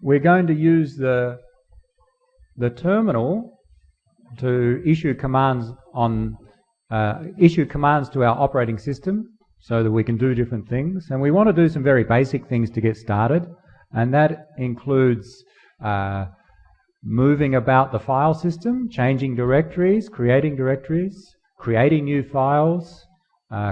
we're going to use the terminal to issue commands to our operating system so that we can do different things. And we want to do some very basic things to get started, and that includes moving about the file system, changing directories, creating new files,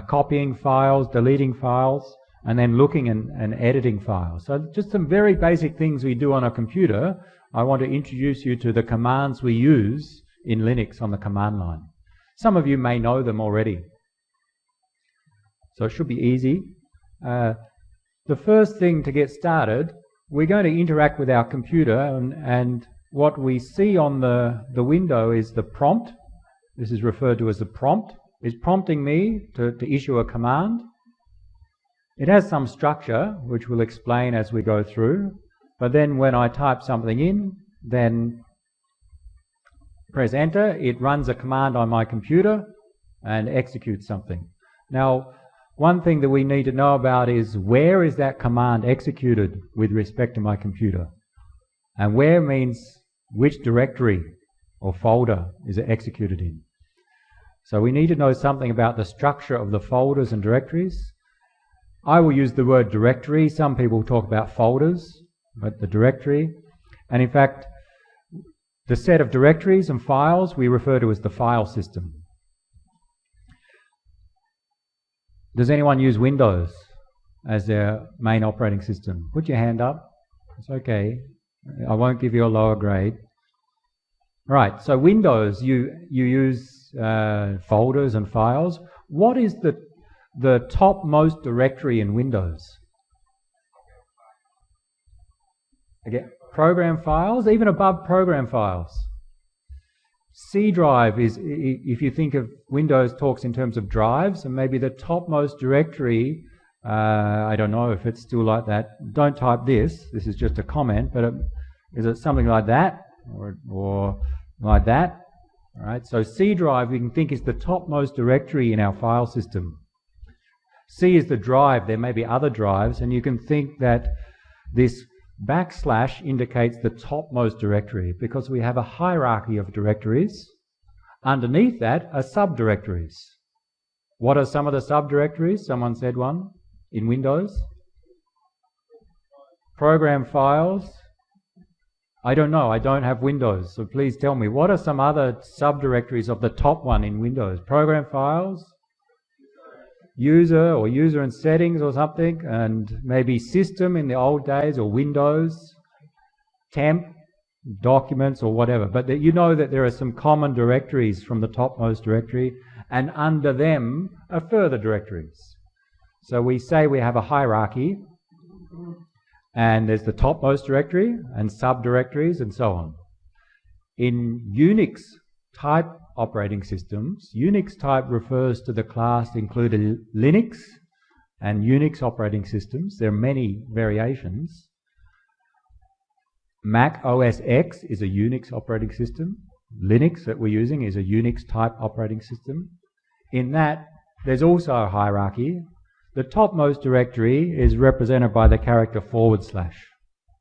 copying files, deleting files, and then looking and editing files. So just some very basic things we do on a computer. I want to introduce you to the commands we use in Linux on the command line. Some of you may know them already, so it should be easy. The first thing to get started, we're going to interact with our computer, and what we see on the window is the prompt. This is referred to as the prompt. It's prompting me to issue a command. It has some structure, which we'll explain as we go through, but then when I type something in, then press enter, it runs a command on my computer and executes something. Now, one thing that we need to know about is where is that command executed with respect to my computer? And where means which directory or folder is it executed in. So we need to know something about the structure of the folders and directories. I will use the word directory. Some people talk about folders, but the directory. And in fact, the set of directories and files we refer to as the file system. Does anyone use Windows as their main operating system? Put your hand up. It's okay. I won't give you a lower grade. Right, so Windows, you use folders and files. What is the topmost directory in Windows? Again, program files, even above program files. C drive is, if you think of Windows talks in terms of drives, and maybe the topmost directory, I don't know if it's still like that. Don't type this is just a comment, but is it something like that? Or like that? All right, so C drive we can think is the topmost directory in our file system. C is the drive. There may be other drives, and you can think that this backslash indicates the topmost directory because we have a hierarchy of directories. Underneath that are subdirectories. What are some of the subdirectories? Someone said one in Windows. Program files. I don't know. I don't have Windows, so please tell me. What are some other subdirectories of the top one in Windows? Program files, user or user and settings or something, and maybe system in the old days, or Windows, temp, documents, or whatever. But you know that there are some common directories from the topmost directory, and under them are further directories. So we say we have a hierarchy, and there's the topmost directory and subdirectories and so on. In Unix type operating systems, Unix type refers to the class included Linux and Unix operating systems. There are many variations. Mac OS X is a Unix operating system. Linux that we're using is a Unix type operating system. In that, there's also a hierarchy. The topmost directory is represented by the character /.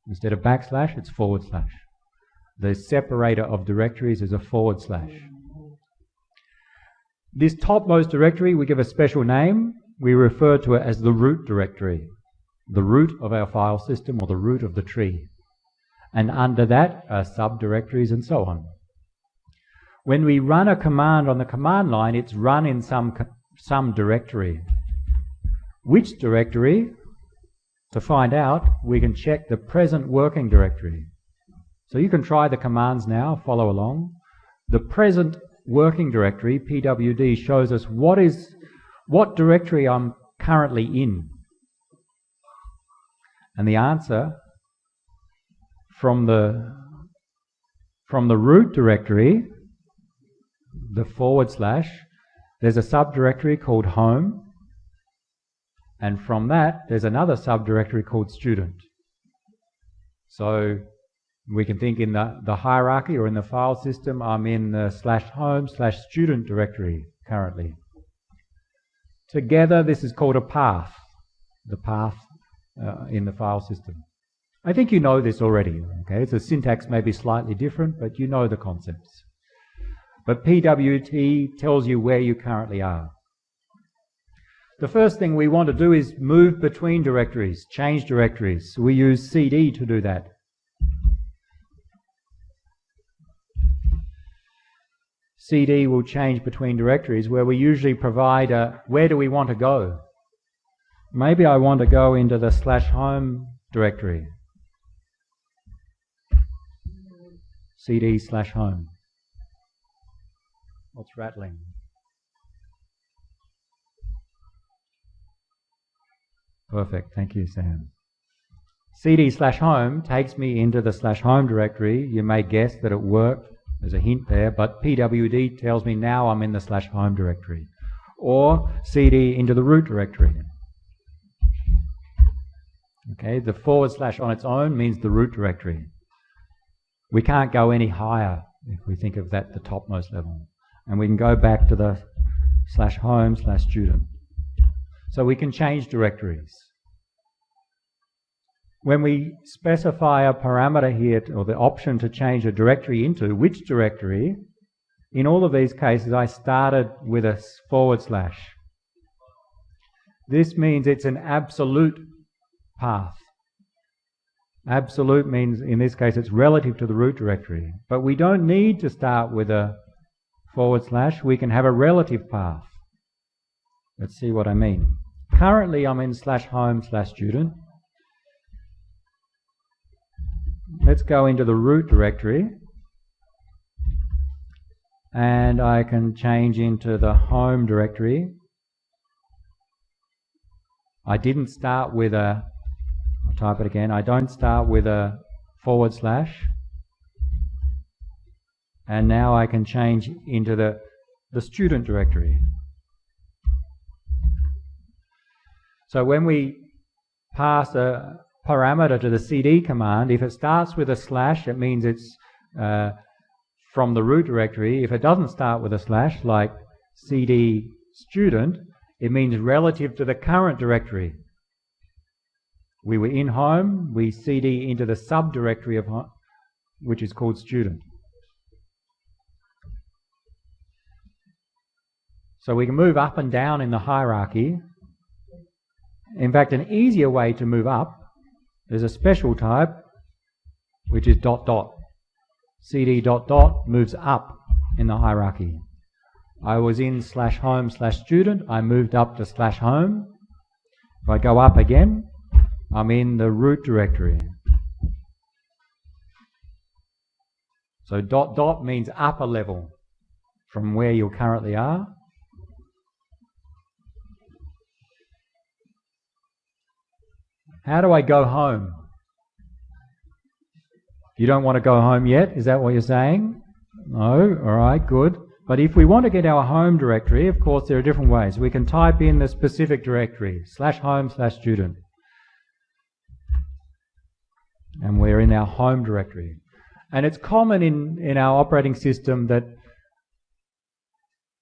Instead of backslash, it's /. The separator of directories is a /. This topmost directory, we give a special name. We refer to it as the root directory, the root of our file system, or the root of the tree. And under that are subdirectories and so on. When we run a command on the command line, it's run in some directory. Which directory? To find out, we can check the present working directory. So you can try the commands now, follow along. The present working directory, pwd, shows us what directory I'm currently in. And the answer from the root directory, the /, there's a subdirectory called home, and from that there's another subdirectory called student. So we can think in the hierarchy or in the file system, I'm in the /home/student directory currently. Together this is called a path, the path in the file system. I think you know this already, okay? The syntax may be slightly different, but you know the concepts. But PWD tells you where you currently are. The first thing we want to do is move between directories, change directories. So we use CD to do that. CD will change between directories where we usually provide a, where do we want to go? Maybe I want to go into the /home directory. CD/home. What's rattling? Perfect, thank you, Sam. CD/home takes me into the /home directory. You may guess that it worked. There's a hint there, but PWD tells me now I'm in the /home directory. Or CD into the root directory. Okay, the / on its own means the root directory. We can't go any higher if we think of that the topmost level. And we can go back to the /home/student. So we can change directories. When we specify a parameter here, or the option to change a directory into which directory, in all of these cases I started with a /. This means it's an absolute path. Absolute means, in this case, it's relative to the root directory. But we don't need to start with a /. We can have a relative path. Let's see what I mean. Currently, I'm in /home/student. Let's go into the root directory. And I can change into the home directory. I didn't start with a, I'll type it again, I don't start with a /. And now I can change into the student directory. So when we pass a parameter to the CD command, if it starts with a /, it means it's from the root directory. If it doesn't start with a /, like CD student, it means relative to the current directory. We were in home, we CD into the subdirectory of home, which is called student. So we can move up and down in the hierarchy. In fact, an easier way to move up, there's a special type, which is .. CD ... moves up in the hierarchy. I was in /home/student, I moved up to /home. If I go up again, I'm in the root directory. So ... means upper level from where you currently are. How do I go home? You don't want to go home yet? Is that what you're saying? No? All right, good. But if we want to get our home directory, of course, there are different ways. We can type in the specific directory, /home/student. And we're in our home directory. And it's common in our operating system that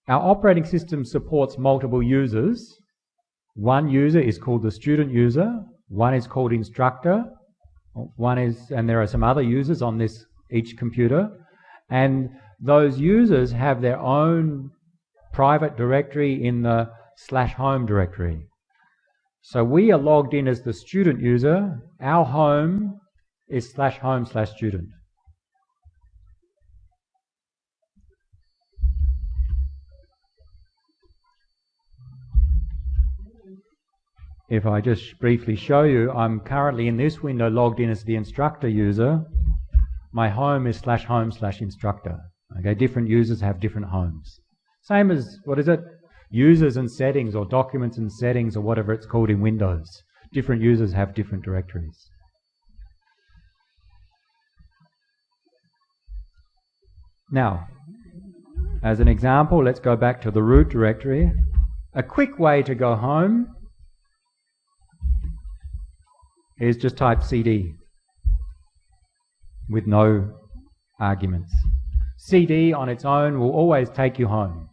our operating system supports multiple users. One user is called the student user. One is called instructor. And there are some other users on each computer. And those users have their own private directory in the /home directory. So we are logged in as the student user. Our home is /home/student. If I just briefly show you, I'm currently in this window logged in as the instructor user. My home is /home/instructor. Okay, different users have different homes. Same as, what is it? Users and settings, or documents and settings, or whatever it's called in Windows. Different users have different directories. Now, as an example, let's go back to the root directory. A quick way to go home is just type CD with no arguments. CD on its own will always take you home.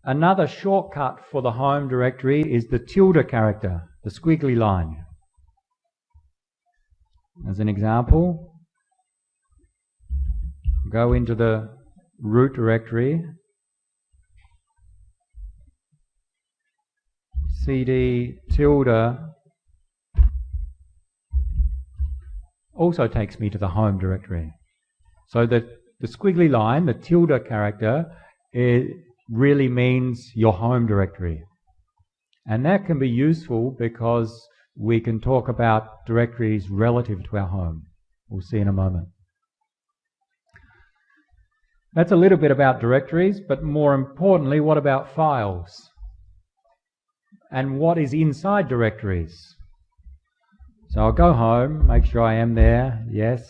Another shortcut for the home directory is the tilde character, the squiggly line. As an example, go into the root directory, cd tilde also takes me to the home directory. So the squiggly line, the tilde character, it really means your home directory. And that can be useful because we can talk about directories relative to our home. We'll see in a moment. That's a little bit about directories, but more importantly, what about files? And what is inside directories? So I'll go home, make sure I am there, yes.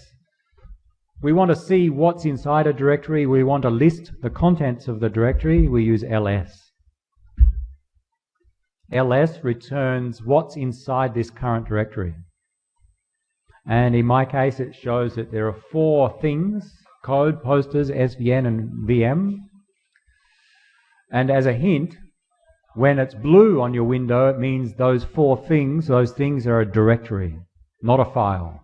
We want to see what's inside a directory. We want to list the contents of the directory. We use ls. ls returns what's inside this current directory. And in my case, it shows that there are 4 things: code, posters, SVN, and VM. And as a hint, when it's blue on your window, it means those 4 things, those things are a directory, not a file.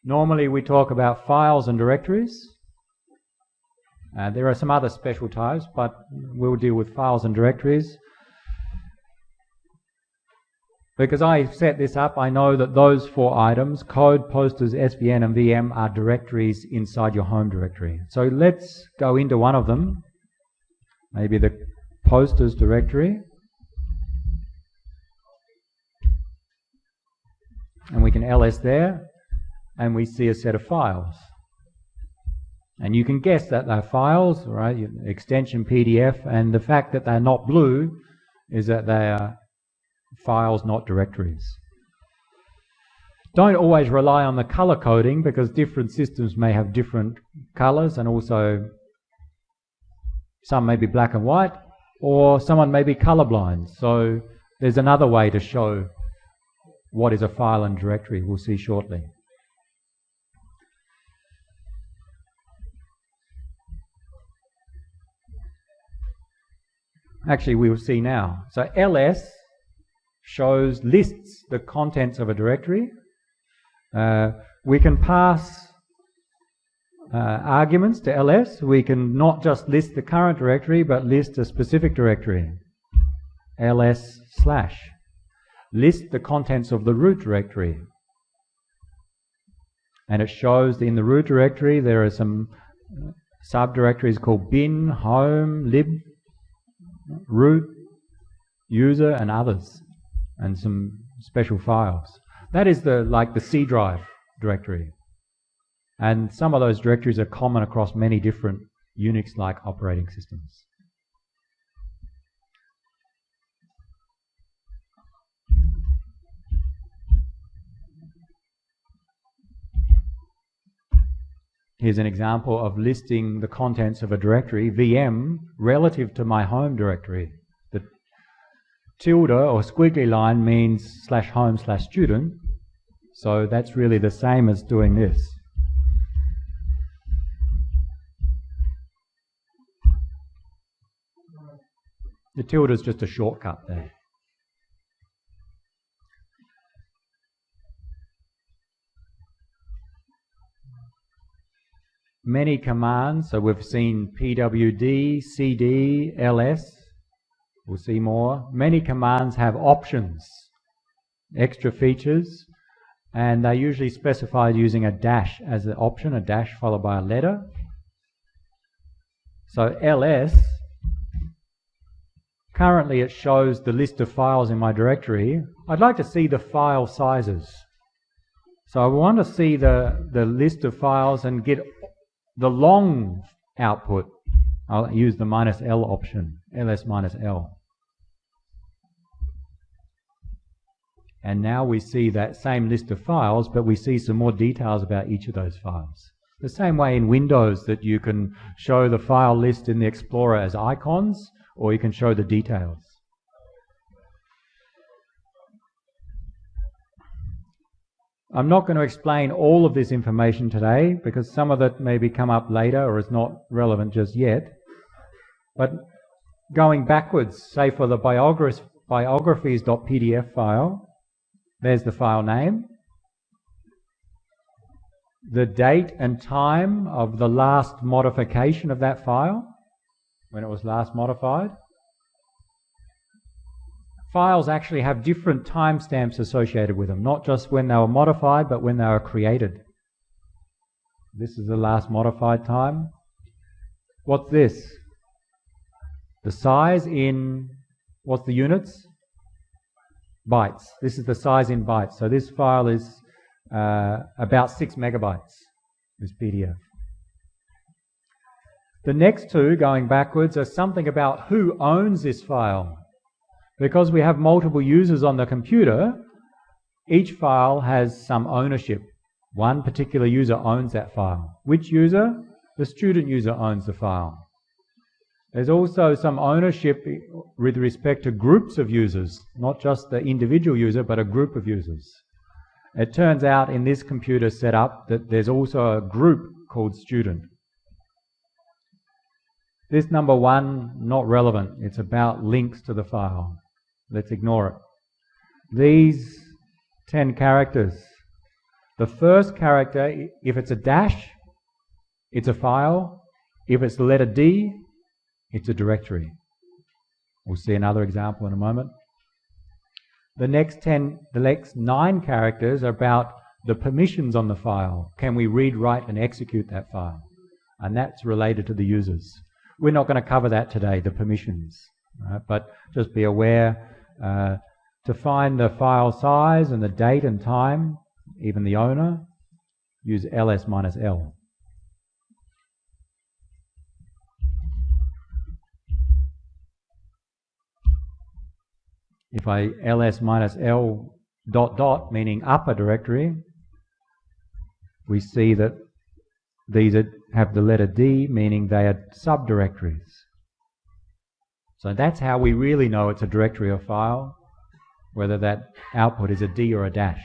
Normally we talk about files and directories. There are some other special types, but we'll deal with files and directories. Because I set this up, I know that those 4 items, code, posters, SVN, and VM, are directories inside your home directory. So let's go into one of them, maybe the posters directory. And we can ls there, and we see a set of files. And you can guess that they're files, right? Extension PDF, and the fact that they're not blue is that they are files, not directories. Don't always rely on the color coding, because different systems may have different colors, and also some may be black and white, or someone may be colorblind. So there's another way to show what is a file and directory. We'll see shortly. Actually, we will see now. So ls lists the contents of a directory. We can pass arguments to ls. We can not just list the current directory, but list a specific directory. ls/. List the contents of the root directory. And it shows in the root directory there are some subdirectories called bin, home, lib, root, user, and others, and some special files. That is like the C drive directory. And some of those directories are common across many different Unix-like operating systems. Here's an example of listing the contents of a directory, VM, relative to my home directory. The tilde or squiggly line means /home/student, so that's really the same as doing this. The tilde is just a shortcut there. Many commands, so we've seen pwd, cd, ls, we'll see more. Many commands have options, extra features, and they're usually specified using a dash as an option, a dash followed by a letter. So ls, currently it shows the list of files in my directory. I'd like to see the file sizes. So I want to see the list of files and get the long output. I'll use the -l option, ls-l. And now we see that same list of files, but we see some more details about each of those files. The same way in Windows that you can show the file list in the Explorer as icons, or you can show the details. I'm not going to explain all of this information today because some of it may come up later or is not relevant just yet. But Going backwards, say for the biographies.pdf file, there's the file name, the date and time of the last modification of that file, when it was last modified. Files actually have different timestamps associated with them, not just when they were modified, but when they were created. This is the last modified time. What's this? The size in, what's the units? Bytes. This is the size in bytes. So this file is about 6 megabytes, this PDF. The next two, going backwards, are something about who owns this file. Because we have multiple users on the computer, each file has some ownership. One particular user owns that file. Which user? The student user owns the file. There's also some ownership with respect to groups of users, not just the individual user, but a group of users. It turns out in this computer setup that there's also a group called student. This number 1, not relevant. It's about links to the file. Let's ignore it. These 10 characters. The first character, if it's a dash, it's a file. If it's the letter D, it's a directory. We'll see another example in a moment. The next 9 characters are about the permissions on the file. Can we read, write, and execute that file? And that's related to the users. We're not going to cover that today, the permissions. Right? But just be aware, to find the file size and the date and time, even the owner, use ls-l. If I ls-l ... meaning upper directory, we see that these have the letter D, meaning they are subdirectories. So that's how we really know it's a directory or file, whether that output is a D or a dash.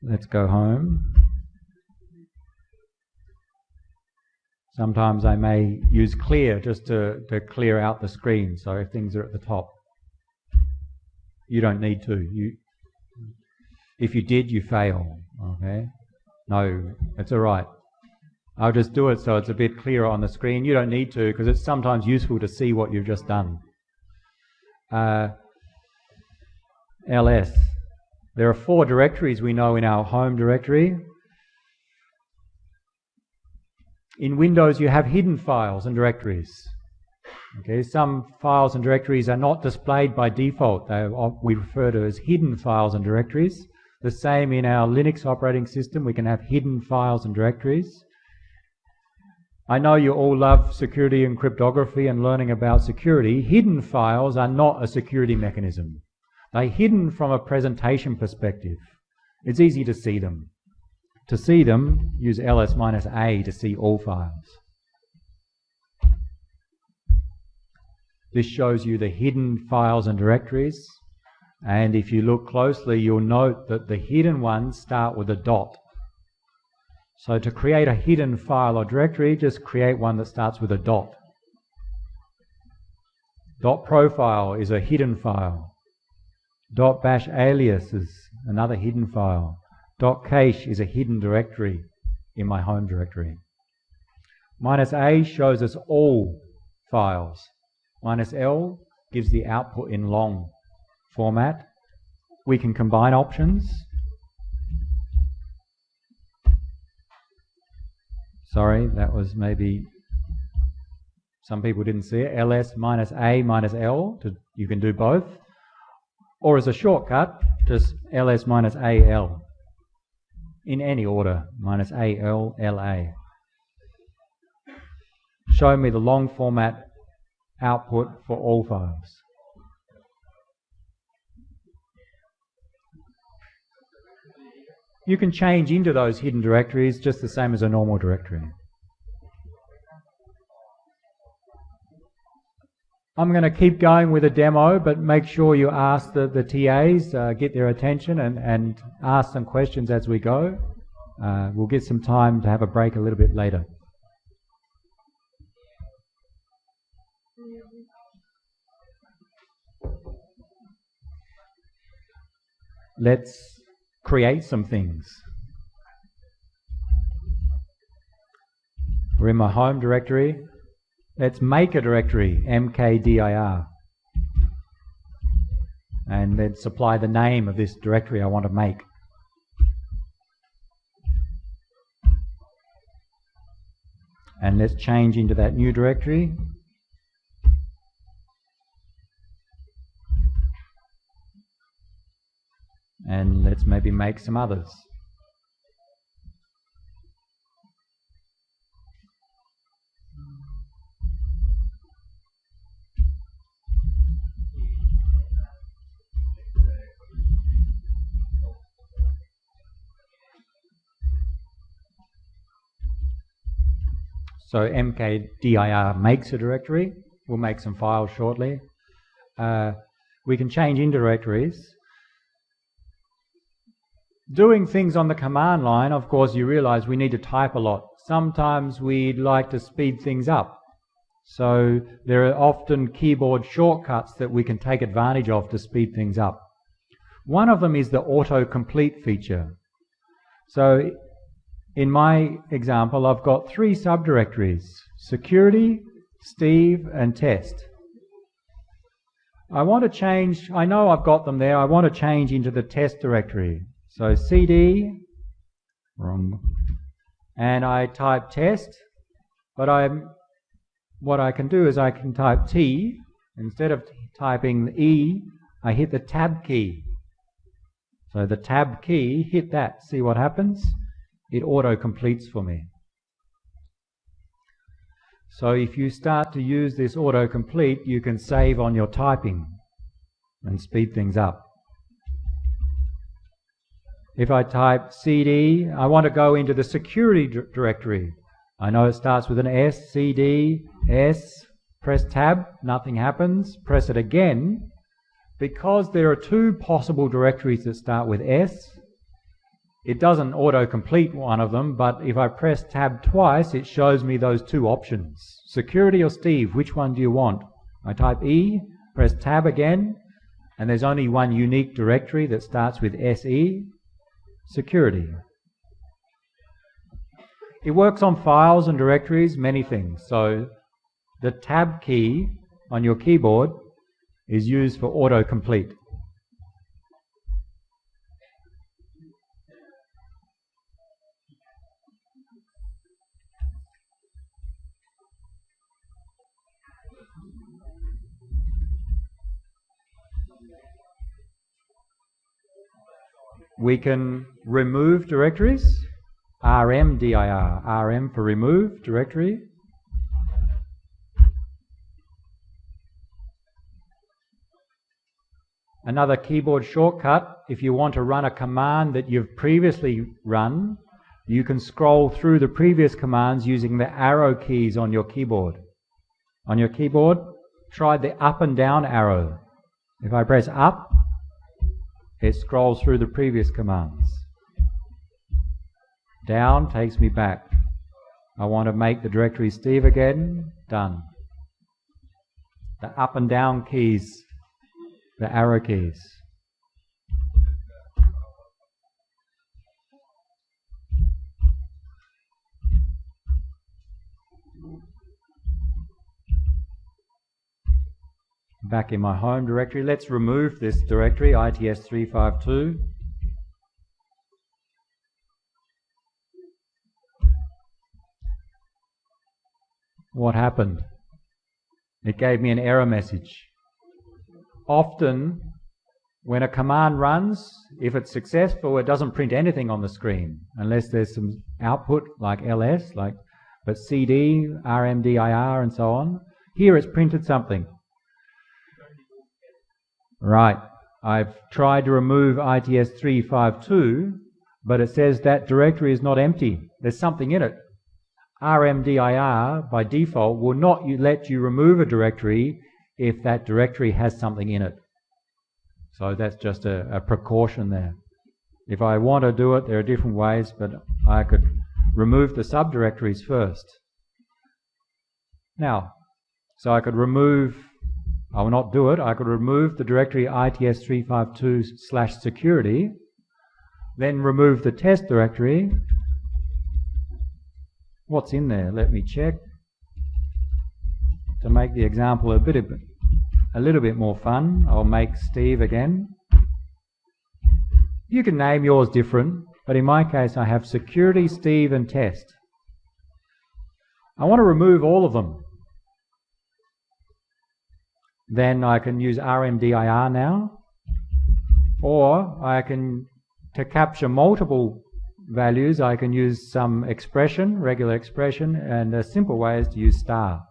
Let's go home. Sometimes I may use clear just to clear out the screen, so if things are at the top. You don't need to. If you did, you fail. Okay? No, it's all right. I'll just do it so it's a bit clearer on the screen. You don't need to, because it's sometimes useful to see what you've just done. ls. There are 4 directories we know in our home directory. In Windows, you have hidden files and directories. Okay, some files and directories are not displayed by default. We refer to as hidden files and directories. The same in our Linux operating system, we can have hidden files and directories. I know you all love security and cryptography and learning about security. Hidden files are not a security mechanism. They're hidden from a presentation perspective. It's easy to see them. To see them, use ls-a to see all files. This shows you the hidden files and directories. And if you look closely, you'll note that the hidden ones start with a dot. So to create a hidden file or directory, just create one that starts with a dot. .profile is a hidden file. .bash alias is another hidden file. .cache is a hidden directory in my home directory. -a shows us all files. -l gives the output in long format. We can combine options. Sorry, that was maybe some people didn't see it. ls-a-l, you can do both. Or as a shortcut, just ls-al. In any order, -a-l, la. Show me the long format output for all files. You can change into those hidden directories just the same as a normal directory. I'm going to keep going with a demo, but make sure you ask the TAs, get their attention and ask some questions as we go. We'll get some time to have a break a little bit later. Let's create some things. We're in my home directory. Let's make a directory, mkdir. And then supply the name of this directory I want to make. And let's change into that new directory. And let's maybe make some others. So mkdir makes a directory. We'll make some files shortly. We can change in directories. Doing things on the command line, of course, you realize we need to type a lot. Sometimes we'd like to speed things up. So there are often keyboard shortcuts that we can take advantage of to speed things up. One of them is the autocomplete feature. So in my example, I've got 3 subdirectories: security, Steve, and test. I want to change, I know I've got them there, I want to change into the test directory. So cd, wrong, and I type test, but what I can do is I can type T. Instead of typing E, I hit the tab key. So the tab key, hit that, see what happens? It auto-completes for me. So if you start to use this autocomplete, you can save on your typing and speed things up. If I type cd, I want to go into the security directory. I know it starts with an S, cd, S, press tab, nothing happens, press it again. Because there are 2 possible directories that start with S, it doesn't auto-complete one of them, but if I press tab twice, it shows me those 2 options. Security or Steve, which one do you want? I type E, press tab again, and there's only one unique directory that starts with SE, security. It works on files and directories, many things. So the tab key on your keyboard is used for autocomplete. We can remove directories, rmdir, rm for remove directory. Another keyboard shortcut, if you want to run a command that you've previously run, you can scroll through the previous commands using the arrow keys on your keyboard. On your keyboard, try the up and down arrow. If I press up, it scrolls through the previous commands. Down takes me back. I want to make the directory Steve again. Done. The up and down keys, the arrow keys. Back in my home directory, let's remove this directory, ITS352. What happened? It gave me an error message. Often, when a command runs, if it's successful, it doesn't print anything on the screen, unless there's some output like ls, but cd, rmdir, and so on. Here it's printed something. Right, I've tried to remove ITS352, but it says that directory is not empty. There's something in it. RMDIR, by default, will not let you remove a directory if that directory has something in it. So that's just a precaution there. If I want to do it, there are different ways, but I could remove the subdirectories first. Now, so I could remove, I will not do it, I could remove the directory its352/security, then remove the test directory. What's in there? Let me check. To make the example a little bit more fun, I'll make Steve again. You can name yours different, but in my case I have security, Steve and test. I want to remove all of them. Then I can use rmdir now, or I can, to capture multiple values, I can use some expression, regular expression, and a simple way is to use star.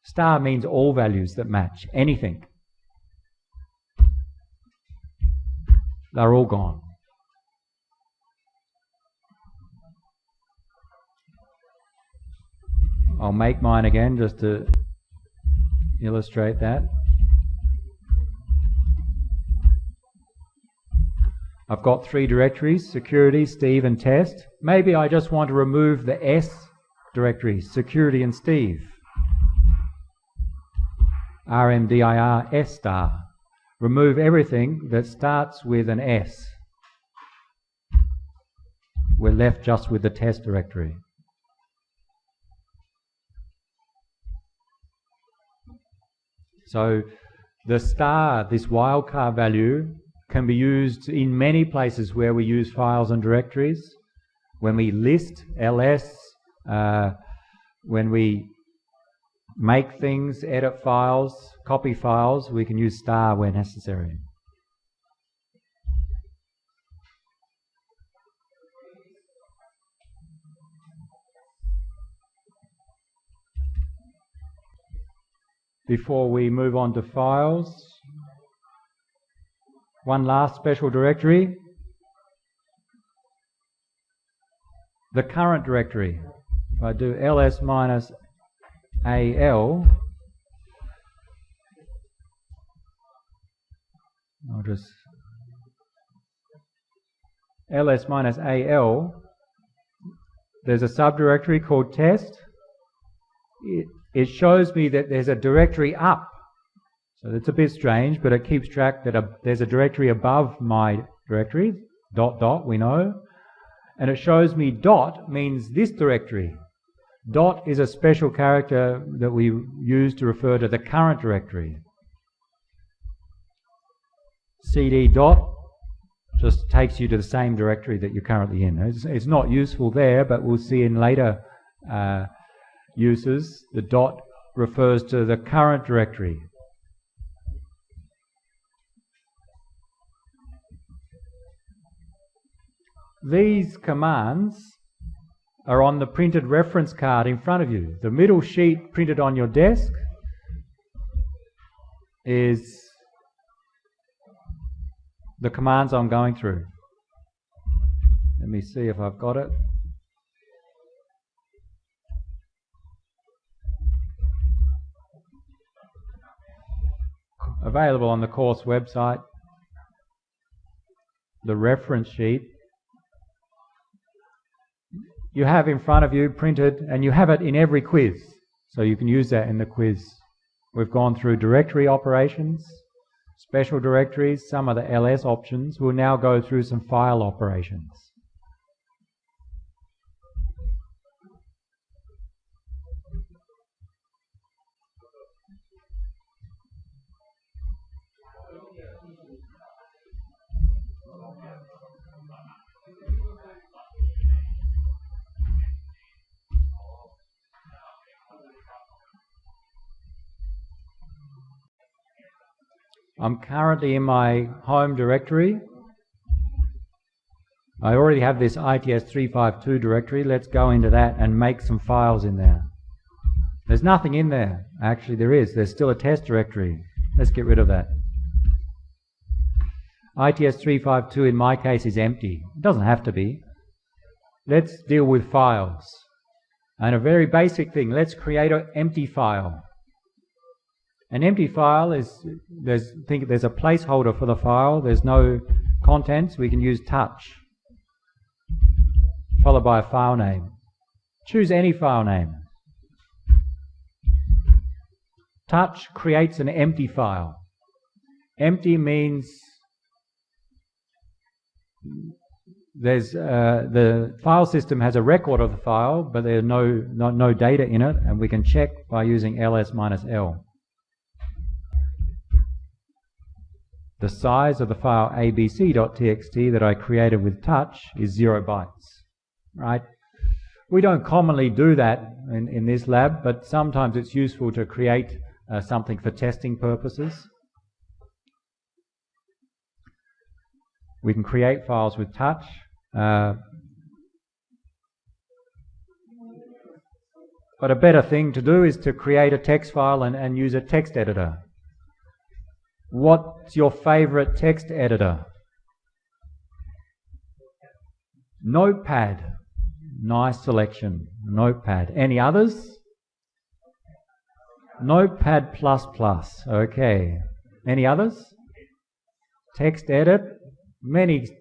Star means all values that match, anything. They're all gone. I'll make mine again just to illustrate that. I've got 3 directories, security, Steve and test. Maybe I just want to remove the S directory, security and Steve. rmdir S star. Remove everything that starts with an S. We're left just with the test directory. So the star, this wildcard value, can be used in many places where we use files and directories. When we list ls, when we make things, edit files, copy files, we can use star where necessary. Before we move on to files, one last special directory, the current directory. If I do ls minus al, I'll just ls minus al, there's a subdirectory called test. It shows me that there's a directory up. So it's a bit strange, but it keeps track that there's a directory above my directory, ... we know. And it shows me dot means this directory. Dot is a special character that we use to refer to the current directory. cd dot just takes you to the same directory that you're currently in. It's not useful there, but we'll see in later uses, the dot refers to the current directory. These commands are on the printed reference card in front of you. The middle sheet printed on your desk is the commands I'm going through. Let me see if I've got it. Available on the course website. The reference sheet you have in front of you printed, and you have it in every quiz, so you can use that in the quiz. We've gone through directory operations, special directories, some of the ls options. We'll now go through some file operations. I'm currently in my home directory. I already have this ITS352 directory. Let's go into that and make some files in there. There's nothing in there. Actually, there is. There's still a test directory. Let's get rid of that. ITS352 in my case is empty. It doesn't have to be. Let's deal with files. And a very basic thing, let's create an empty file. An empty file is, there's a placeholder for the file. There's no contents, we can use touch, followed by a file name. Choose any file name. Touch creates an empty file. Empty means the file system has a record of the file, but there's no data in it, and we can check by using ls-l. The size of the file abc.txt that I created with touch is 0 bytes. Right? We don't commonly do that in this lab, but sometimes it's useful to create something for testing purposes. We can create files with touch. But a better thing to do is to create a text file and use a text editor. What's your favorite text editor? Notepad. Nice selection. Notepad. Any others? Notepad++. Okay. Any others? TextEdit.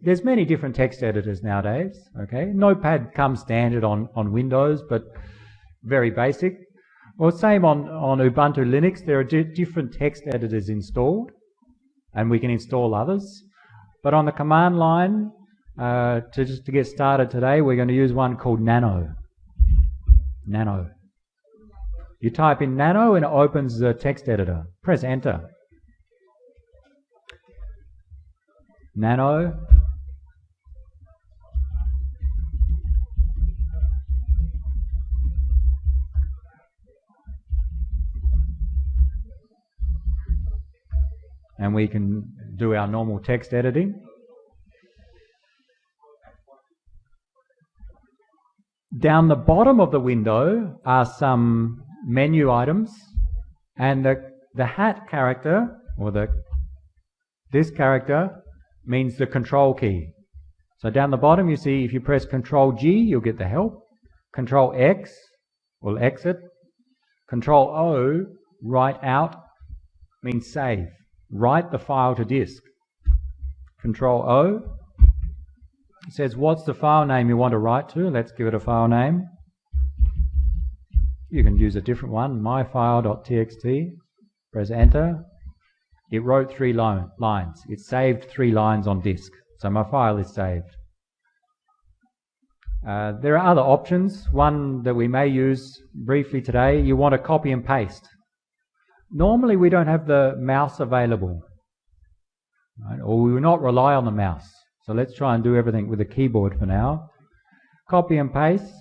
There's many different text editors nowadays. Okay. Notepad comes standard on Windows, but very basic. Well, same on Ubuntu Linux. There are different text editors installed, and we can install others. But on the command line, to get started today, we're going to use one called Nano. Nano. You type in Nano and it opens the text editor. Press Enter. Nano. And we can do our normal text editing. Down the bottom of the window are some menu items, and the hat character, or this character, means the control key. So down the bottom you see if you press Control G you'll get the help, Control X will exit, Control O, write out, means save. Write the file to disk. Control O says what's the file name you want to write to. Let's give it a file name. You can use a different one, myfile.txt. Press Enter. It wrote 3 lines. It saved 3 lines on disk. So my file is saved. There are other options. One that we may use briefly today, you want to copy and paste. Normally we don't have the mouse available, right? Or we will not rely on the mouse. So let's try and do everything with the keyboard for now. Copy and paste.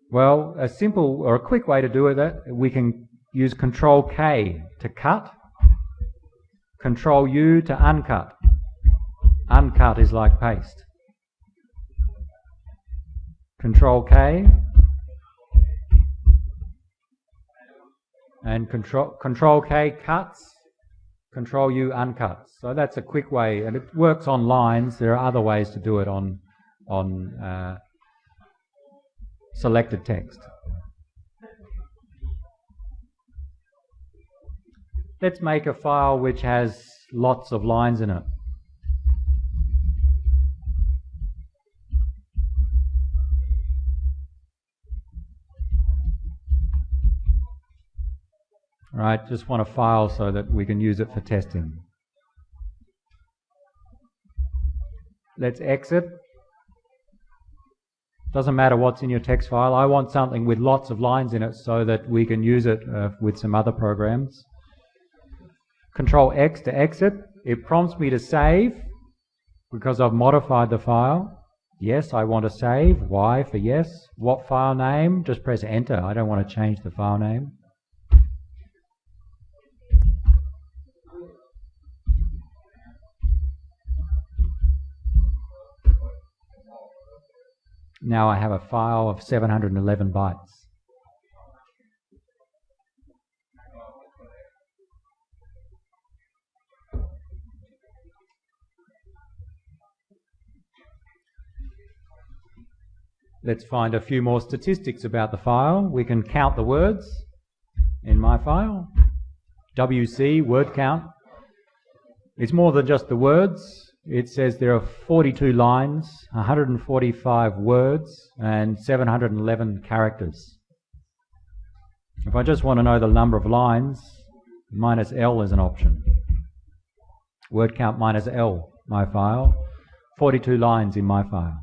Well, a simple or a quick way to do it, we can use Control K to cut, Control U to uncut. Uncut is like paste. Control K and Control K cuts, Control U uncuts. So that's a quick way, and it works on lines. There are other ways to do it on selected text. Let's make a file which has lots of lines in it. Right, just want a file so that we can use it for testing. Let's exit. Doesn't matter what's in your text file. I want something with lots of lines in it so that we can use it with some other programs. Control X to exit. It prompts me to save because I've modified the file. Yes, I want to save. Y for yes. What file name? Just press Enter. I don't want to change the file name. Now I have a file of 711 bytes. Let's find a few more statistics about the file. We can count the words in my file. WC, word count. It's more than just the words. it says there are 42 lines, 145 words, and 711 characters. If I just want to know the number of lines, minus L is an option. Word count minus L, my file. 42 lines in my file.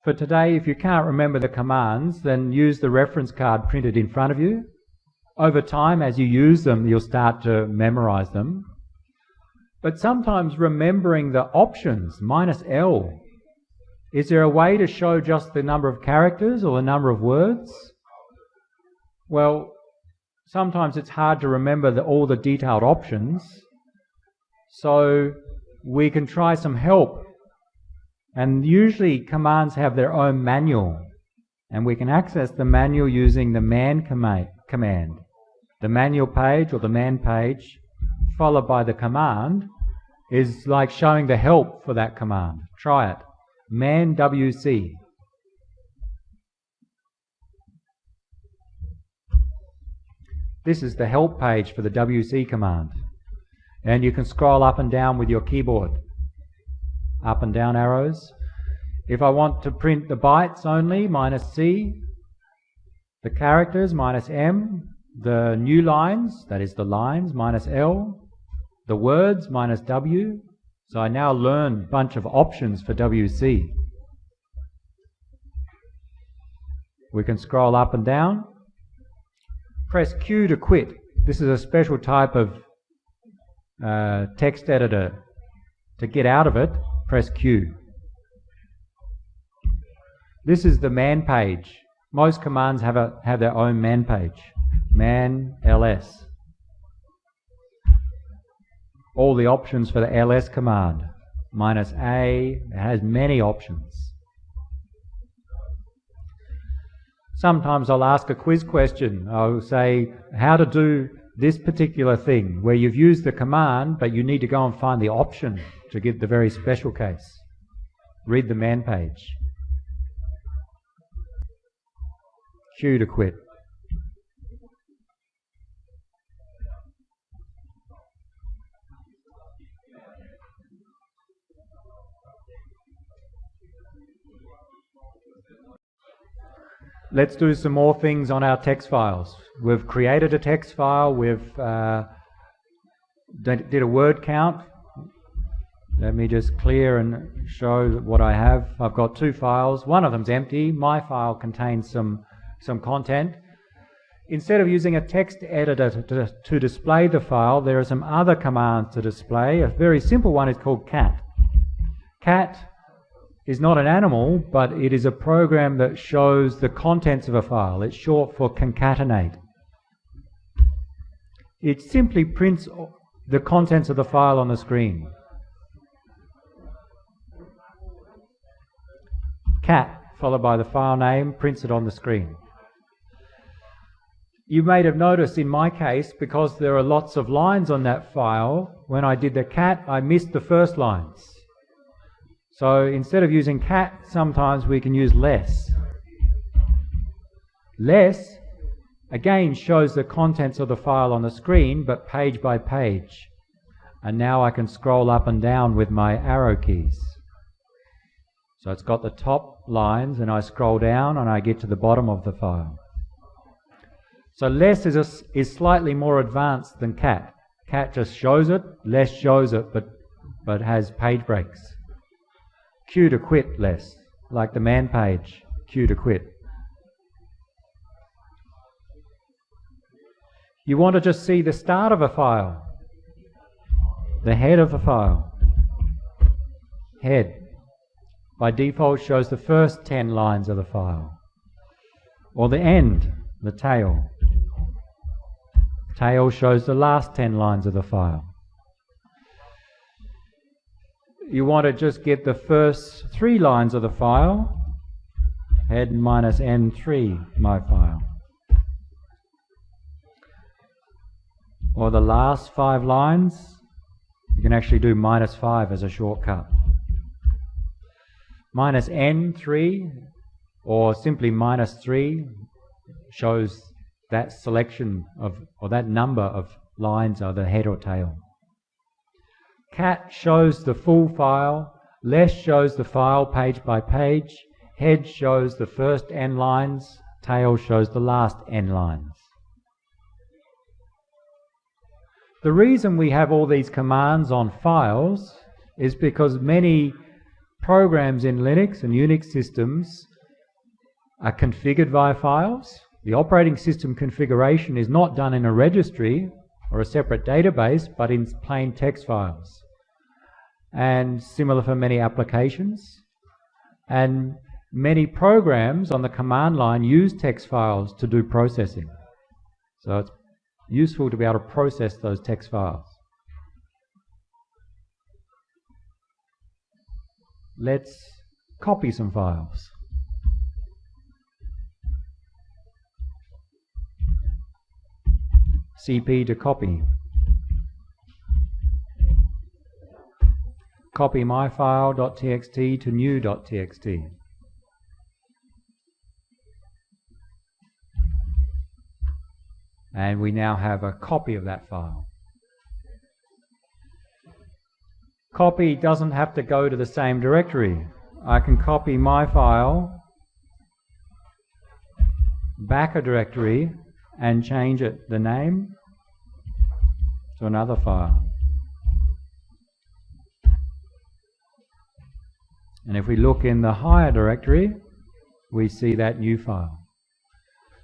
For today, if you can't remember the commands, then use the reference card printed in front of you. Over time, as you use them, you'll start to memorize them. But sometimes remembering the options, minus L, is there a way to show just the number of characters or the number of words? Well, sometimes it's hard to remember all the detailed options, so we can try some help. And usually commands have their own manual, and we can access the manual using the man command. The manual page or the man page followed by the command is like showing the help for that command. Try it. Man WC. This is the help page for the WC command, and you can scroll up and down with your keyboard. Up and down arrows. If I want to print the bytes only, minus C. The characters, minus M. The new lines, that is the lines, minus L. The words, minus W. So I now learn a bunch of options for WC. We can scroll up and down. Press Q to quit. This is a special type of text editor. To get out of it, press Q. This is the man page. Most commands have their own man page. Man ls. All the options for the ls command. Minus A, it has many options. Sometimes I'll ask a quiz question. I'll say how to do this particular thing, where you've used the command, but you need to go and find the option to get the very special case. Read the man page. Q to quit. Let's do some more things on our text files. We've created a text file, we've did a word count. Let me just clear and show what I have. I've got two files. One of them's empty. My file contains some content. Instead of using a text editor to display the file, there are some other commands to display. A very simple one is called cat. Cat is not an animal, but it is a program that shows the contents of a file. It's short for concatenate. It simply prints the contents of the file on the screen. Cat, followed by the file name, prints it on the screen. You may have noticed in my case, because there are lots of lines on that file, when I did the cat, I missed the first lines. So instead of using cat, sometimes we can use less. Less, again, shows the contents of the file on the screen, but page by page. And now I can scroll up and down with my arrow keys. So it's got the top lines, and I scroll down and I get to the bottom of the file. So less is slightly more advanced than cat. Cat just shows it, less shows it, but has page breaks. Q to quit, less, like the man page, Q to quit. You want to just see the start of a file, the head of a file. Head, by default, shows the first 10 lines of the file. Or the end, the tail. Tail shows the last 10 lines of the file. You want to just get the first 3 lines of the file, head minus N3, my file. Or the last 5 lines, you can actually do minus 5 as a shortcut. Minus N3, or simply minus 3, shows that selection of, or that number of lines are the head or tail. Cat shows the full file, less shows the file page by page, head shows the first n lines, tail shows the last n lines. The reason we have all these commands on files is because many programs in Linux and Unix systems are configured via files. The operating system configuration is not done in a registry or a separate database, but in plain text files. And similar for many applications. And many programs on the command line use text files to do processing. So it's useful to be able to process those text files. Let's copy some files. CP to copy. Copy myfile.txt to new.txt. And we now have a copy of that file. Copy doesn't have to go to the same directory. I can copy my file back a directory and change it, the name, to another file. And if we look in the higher directory, we see that new file.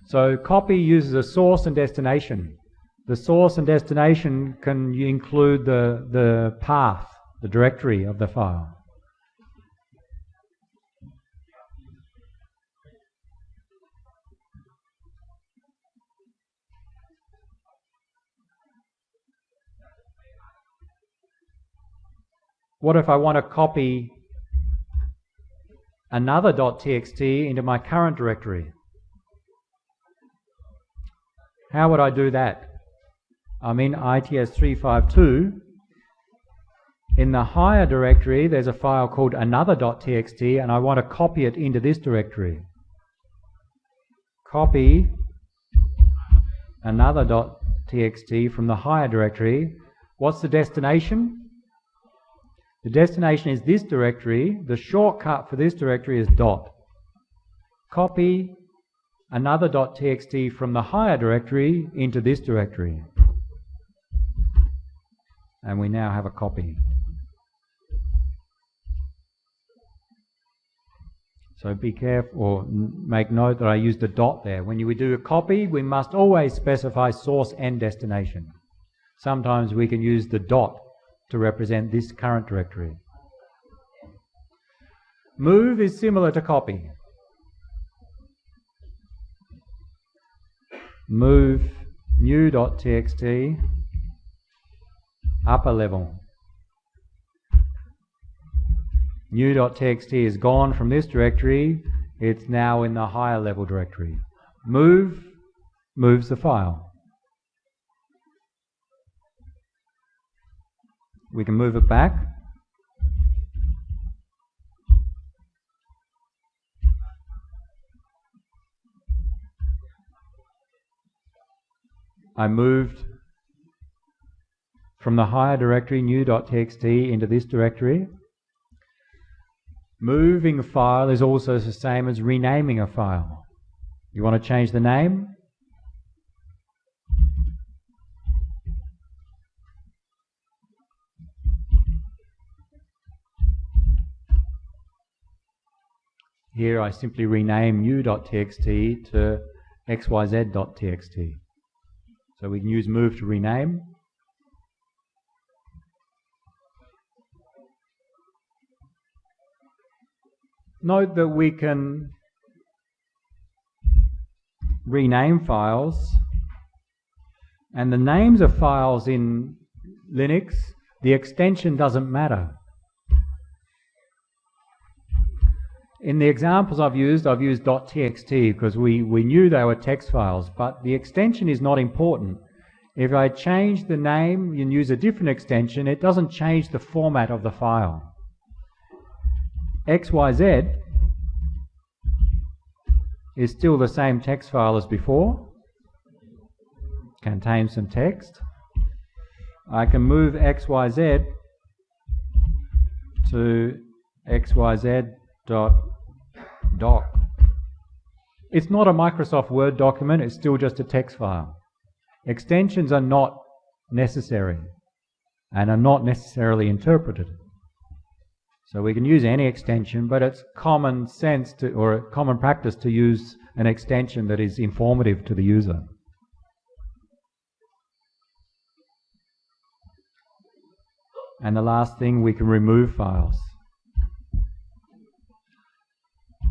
So copy uses a source and destination. The source and destination can include the path, the directory of the file. What if I want to copy another .txt into my current directory? How would I do that? I'm in ITS352. In the higher directory, there's a file called another.txt, and I want to copy it into this directory. Copy another.txt from the higher directory. What's the destination? The destination is this directory. The shortcut for this directory is dot. Copy another.txt from the higher directory into this directory. And we now have a copy. So be careful, or make note that I used a dot there. When we do a copy, we must always specify source and destination. Sometimes we can use the dot to represent this current directory. Move is similar to copy. Move new.txt upper level. New.txt is gone from this directory. It's now in the higher level directory. Move moves the file. We can move it back. I moved from the higher directory new.txt into this directory. Moving a file is also the same as renaming a file. You want to change the name? Here I simply rename new.txt to xyz.txt. So we can use move to rename. Note that we can rename files, and the names of files in Linux, the extension doesn't matter. In the examples I've used .txt because we knew they were text files, but the extension is not important. If I change the name and use a different extension, it doesn't change the format of the file. XYZ is still the same text file as before. contains some text. I can move XYZ to xyz.doc. It's not a Microsoft Word document, it's still just a text file. Extensions are not necessary and are not necessarily interpreted. So we can use any extension, but it's common sense to, or common practice to use an extension that is informative to the user. And the last thing, we can remove files.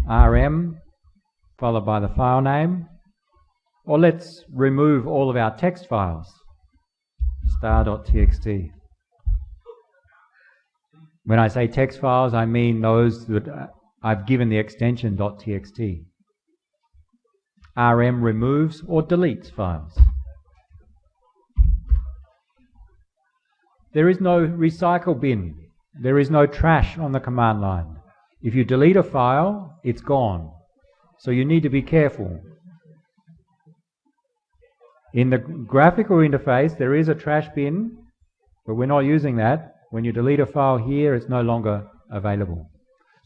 RM followed by the file name, or let's remove all of our text files, star.txt. When I say text files, I mean those that I've given the extension .txt. RM removes or deletes files. There is no recycle bin. There is no trash on the command line. If you delete a file, it's gone. So you need to be careful. In the graphical interface, there is a trash bin, but we're not using that. When you delete a file here, it's no longer available.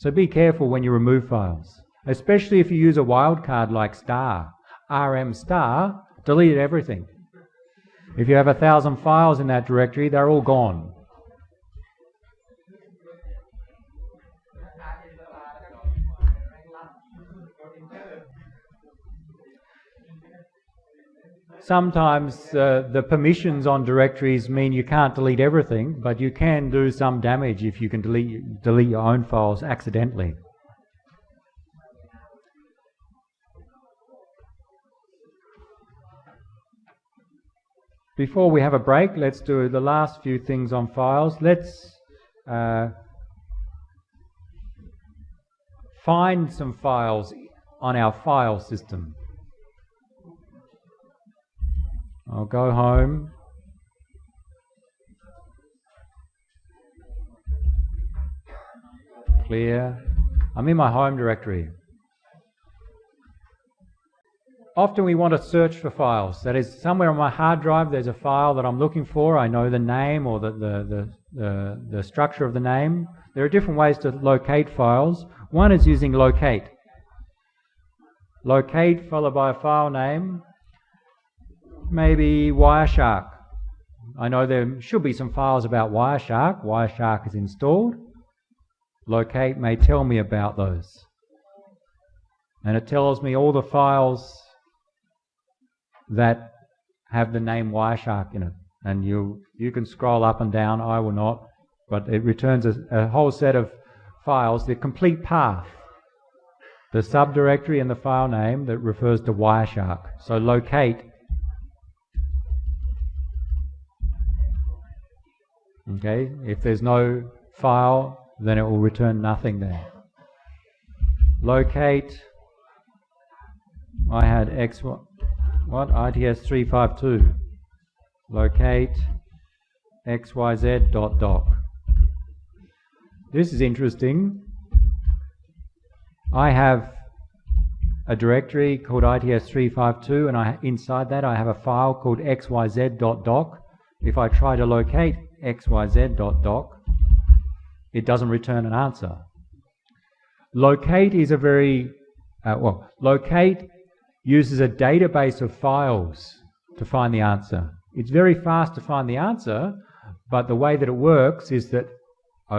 So be careful when you remove files, especially if you use a wildcard like star. RM star, delete everything. If you have 1,000 files in that directory, they're all gone. Sometimes the permissions on directories mean you can't delete everything, but you can do some damage if you can delete your own files accidentally. Before we have a break, let's do the last few things on files. Let's find some files on our file system. I'll go home. Clear. I'm in my home directory. Often we want to search for files. That is, somewhere on my hard drive there's a file that I'm looking for. I know the name or the structure of the name. There are different ways to locate files. One is using locate. Locate followed by a file name. Maybe Wireshark. I know there should be some files about Wireshark. Wireshark is installed. Locate may tell me about those. And it tells me all the files that have the name Wireshark in it. And you can scroll up and down, I will not, but it returns a whole set of files, the complete path, the subdirectory and the file name that refers to Wireshark. So locate. Okay, if there's no file, then it will return nothing there. Locate, I had ITS352. Locate xyz.doc. This is interesting. I have a directory called ITS352, and inside that I have a file called xyz.doc. If I try to locate xyz.doc, it doesn't return an answer. Locate is a very, locate uses a database of files to find the answer. It's very fast to find the answer, but the way that it works is that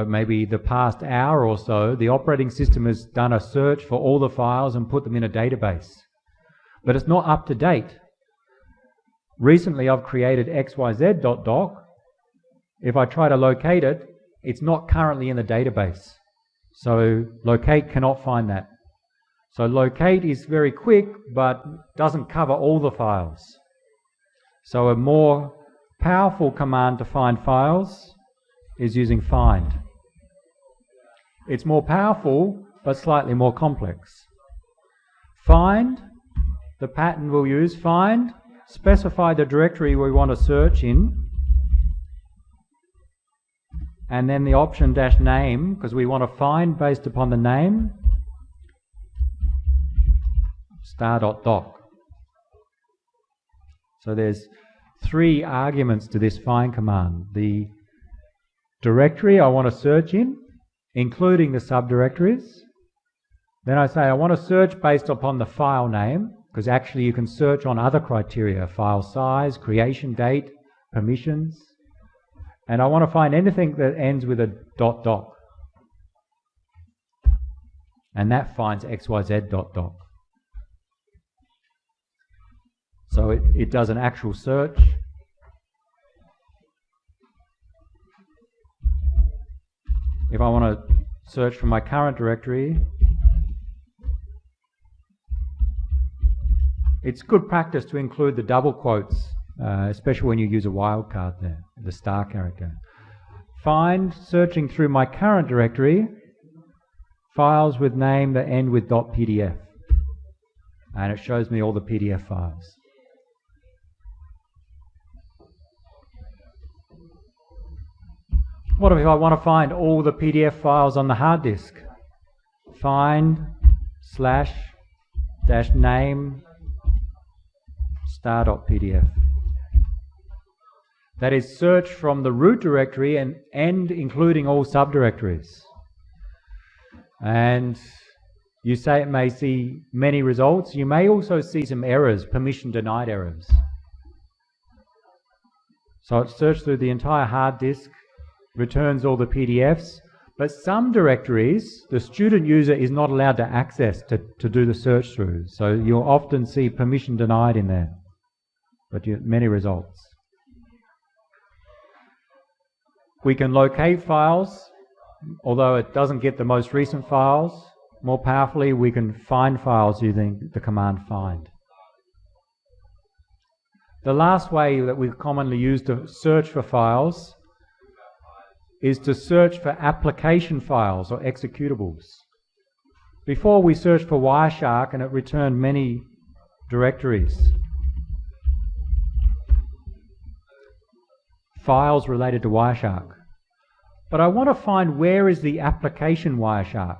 maybe the past hour or so, the operating system has done a search for all the files and put them in a database. But it's not up to date. Recently I've created xyz.doc. If I try to locate it, it's not currently in the database. So locate cannot find that. So locate is very quick, but doesn't cover all the files. So a more powerful command to find files is using find. It's more powerful, but slightly more complex. Find, the pattern we'll use, find, specify the directory we want to search in, and then the option -name, because we want to find based upon the name, star.doc. So there's 3 arguments to this find command. The directory I want to search in, including the subdirectories. Then I say I want to search based upon the file name, because actually you can search on other criteria: file size, creation date, permissions. And I want to find anything that ends with a ... And that finds xyz ... So it does an actual search. If I want to search for my current directory, it's good practice to include the double quotes, especially when you use a wildcard there, the star character. Find, searching through my current directory, files with name that end with .pdf. And it shows me all the PDF files. What if I want to find all the PDF files on the hard disk? Find /-name star.pdf. That is, search from the root directory and including all subdirectories. And you say it may see many results. You may also see some errors, permission denied errors. So it searched through the entire hard disk, returns all the PDFs, but some directories the student user is not allowed to access to do the search through. So you'll often see permission denied in there, but many results. We can locate files, although it doesn't get the most recent files. More powerfully, we can find files using the command find. The last way that we commonly use to search for files is to search for application files or executables. Before, we searched for Wireshark and it returned many directories. Files related to Wireshark. But I want to find where is the application Wireshark.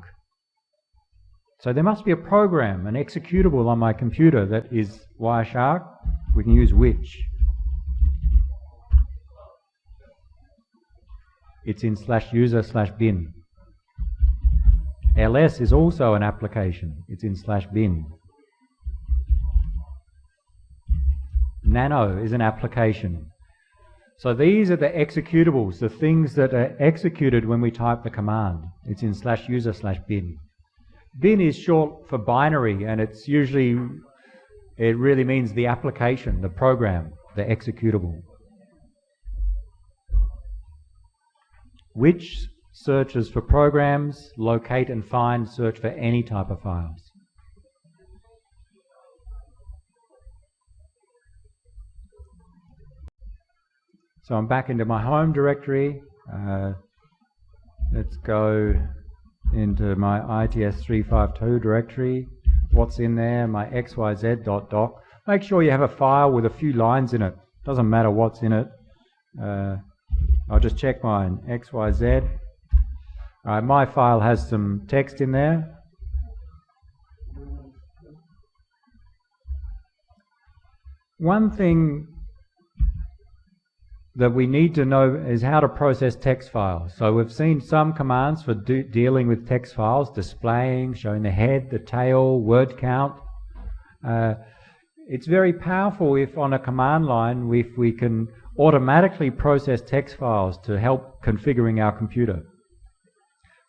So there must be a program, an executable on my computer that is Wireshark. We can use which. It's in /user/bin. ls is also an application. It's in /bin. Nano is an application. So these are the executables, the things that are executed when we type the command. It's in /user/bin. Bin is short for binary, and it's usually, it really means the application, the program, the executable. Which searches for programs, locate and find, search for any type of files. So I'm back into my home directory. Let's go into my ITS352 directory. What's in there? My xyz.doc. Make sure you have a file with a few lines in it. Doesn't matter what's in it. I'll just check mine. XYZ. All right, my file has some text in there. One thing that we need to know is how to process text files. So we've seen some commands for dealing with text files, displaying, showing the head, the tail, word count. It's very powerful if on a command line if we can automatically process text files to help configuring our computer.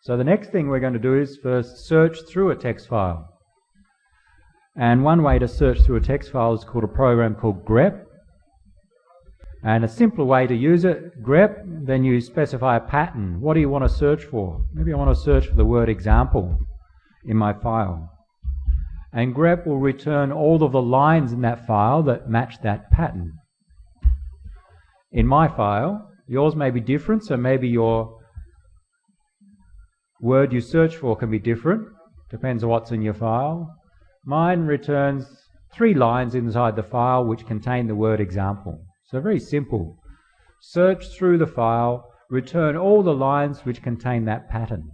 So the next thing we're going to do is first search through a text file. And one way to search through a text file is called a program called grep. And a simpler way to use it, grep, then you specify a pattern. What do you want to search for? Maybe I want to search for the word example in my file. And grep will return all of the lines in that file that match that pattern. In my file, yours may be different, so maybe your word you search for can be different. Depends on what's in your file. Mine returns 3 lines inside the file which contain the word example. So very simple. Search through the file, return all the lines which contain that pattern.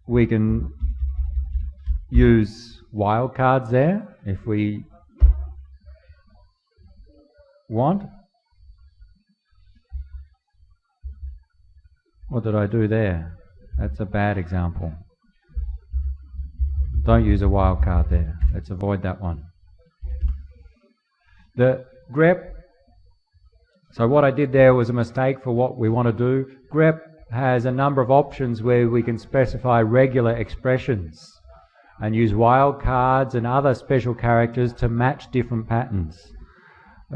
We can use wildcards there if we want. What did I do there? That's a bad example. Don't use a wildcard there. Let's avoid that one. The grep, so what I did there was a mistake for what we want to do. Grep has a number of options where we can specify regular expressions and use wildcards and other special characters to match different patterns.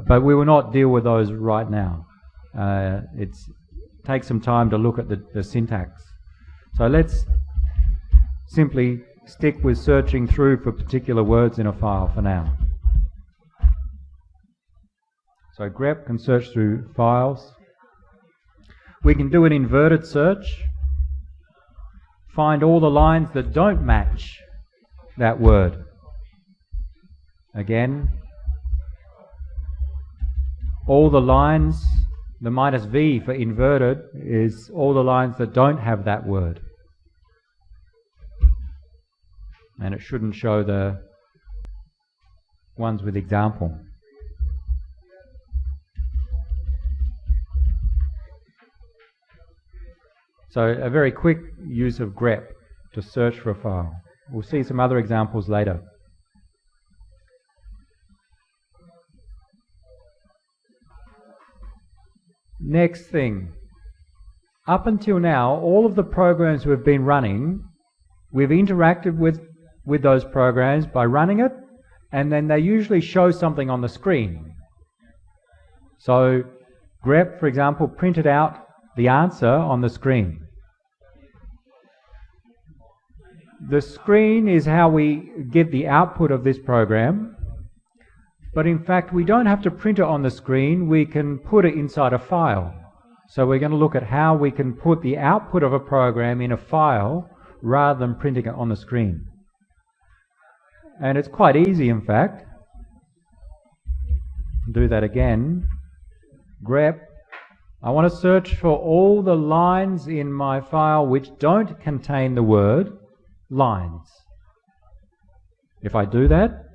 But we will not deal with those right now. It takes some time to look at the syntax. So let's simply stick with searching through for particular words in a file for now. So grep can search through files. We can do an inverted search, find all the lines that don't match that word. Again, all the lines, the minus V for inverted is all the lines that don't have that word. And it shouldn't show the ones with example. So a very quick use of grep to search for a file. We'll see some other examples later. Next thing. Up until now, all of the programs we've been running, we've interacted with those programs by running it, and then they usually show something on the screen. So grep, for example, printed out the answer on the screen. The screen is how we get the output of this program, but in fact we don't have to print it on the screen, we can put it inside a file. So we're going to look at how we can put the output of a program in a file rather than printing it on the screen. And it's quite easy, in fact. Do that again. Grep. I want to search for all the lines in my file which don't contain the word lines. If I do that,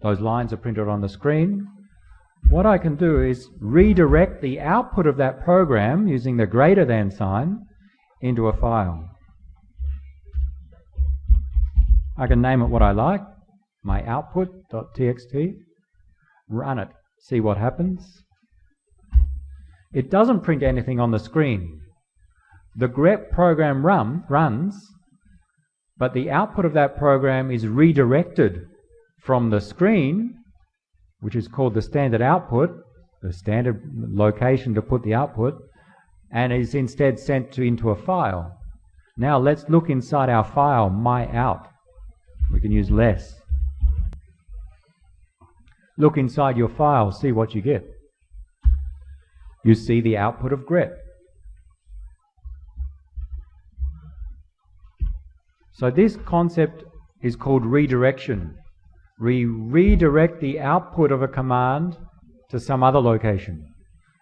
those lines are printed on the screen. What I can do is redirect the output of that program using the greater than sign into a file. I can name it what I like, my output.txt, run it, see what happens. It doesn't print anything on the screen. The grep program runs, but the output of that program is redirected from the screen, which is called the standard output, the standard location to put the output, and is instead sent into a file. Now let's look inside our file, myout. We can use less. Look inside your file, see what you get. You see the output of grep. So this concept is called redirection. We redirect the output of a command to some other location.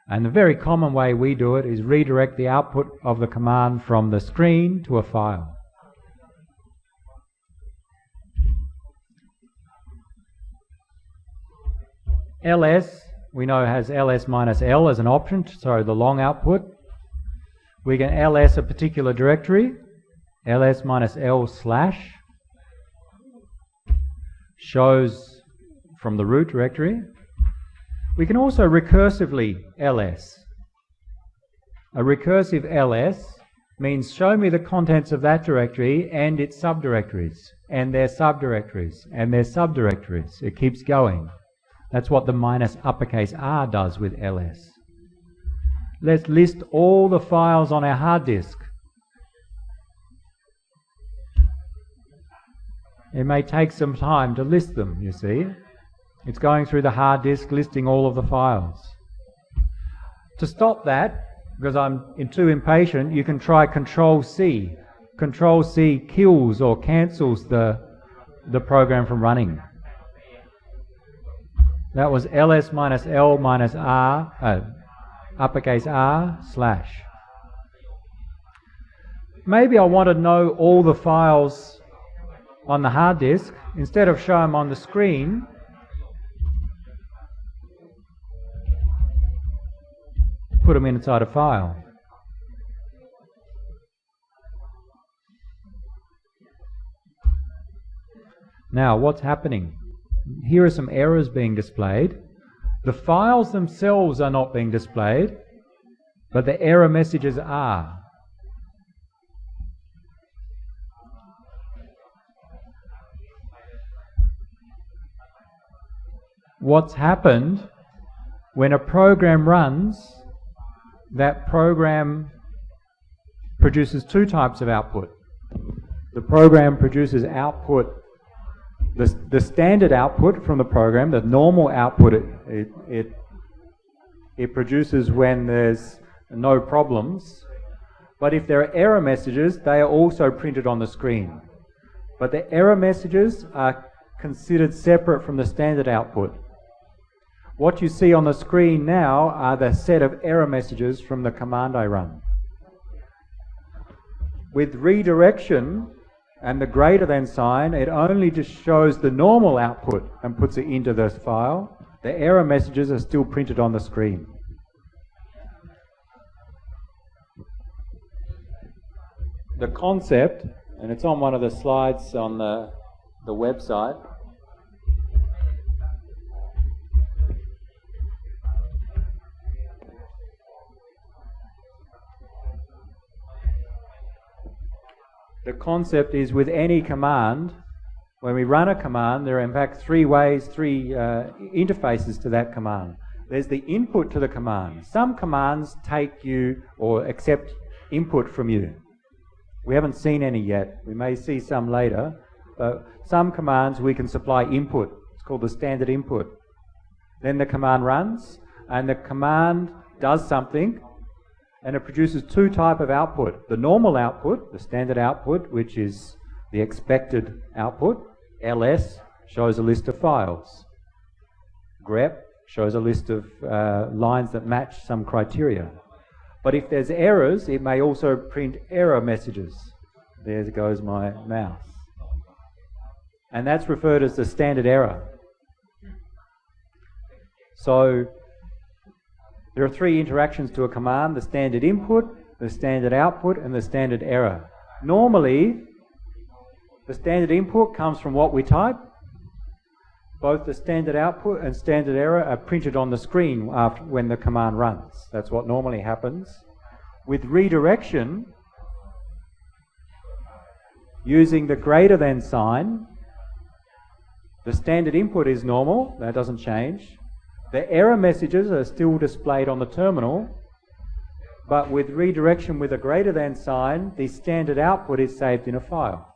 And the very common way we do it is redirect the output of the command from the screen to a file. ls, we know has ls minus l as an option, so the long output. We can ls a particular directory, ls minus l slash, shows from the root directory. We can also recursively ls. A recursive ls means show me the contents of that directory and its subdirectories, and their subdirectories, and their subdirectories. It keeps going. That's what the minus uppercase R does with ls. Let's list all the files on our hard disk. It may take some time to list them, you see. It's going through the hard disk, listing all of the files. To stop that, because I'm too impatient, you can try Control-C. Control-C kills or cancels the program from running. That was ls minus l minus r, uppercase R slash. Maybe I want to know all the files on the hard disk, instead of show them on the screen, put them inside a file. Now, what's happening? Here are some errors being displayed. The files themselves are not being displayed, but the error messages are. What's happened when a program runs, that program produces two types of output. The program produces output, the standard output from the program, the normal output it produces when there's no problems. But if there are error messages, they are also printed on the screen. But the error messages are considered separate from the standard output. What you see on the screen now are the set of error messages from the command I run. With redirection and the greater than sign, it only just shows the normal output and puts it into this file. The error messages are still printed on the screen. The concept, and it's on one of the slides on the website, the concept is with any command, when we run a command, there are in fact three interfaces to that command. There's the input to the command. Some commands take you or accept input from you. We haven't seen any yet. We may see some later. But some commands we can supply input. It's called the standard input. Then the command runs, and the command does something, and it produces two types of output. The normal output, the standard output, which is the expected output. ls shows a list of files. grep shows a list of lines that match some criteria. But if there's errors, it may also print error messages. There goes my mouse. And that's referred as the standard error. So there are three interactions to a command: the standard input, the standard output, and the standard error. Normally, the standard input comes from what we type. Both the standard output and standard error are printed on the screen when the command runs. That's what normally happens. With redirection, using the greater than sign, the standard input is normal, that doesn't change. The error messages are still displayed on the terminal, but with redirection with a greater than sign, the standard output is saved in a file.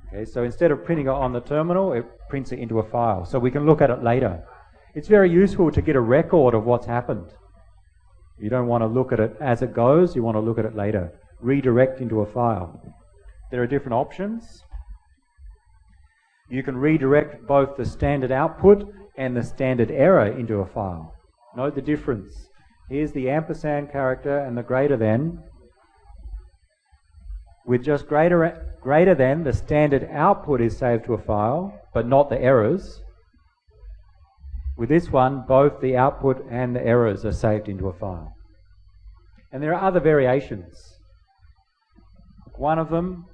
Okay, so instead of printing it on the terminal, it prints it into a file, so we can look at it later. It's very useful to get a record of what's happened. You don't want to look at it as it goes, you want to look at it later. Redirect into a file. There are different options. You can redirect both the standard output and the standard error into a file. Note the difference. Here's the ampersand character and the greater than. With just greater than, the standard output is saved to a file, but not the errors. With this one, both the output and the errors are saved into a file. And there are other variations. One of them,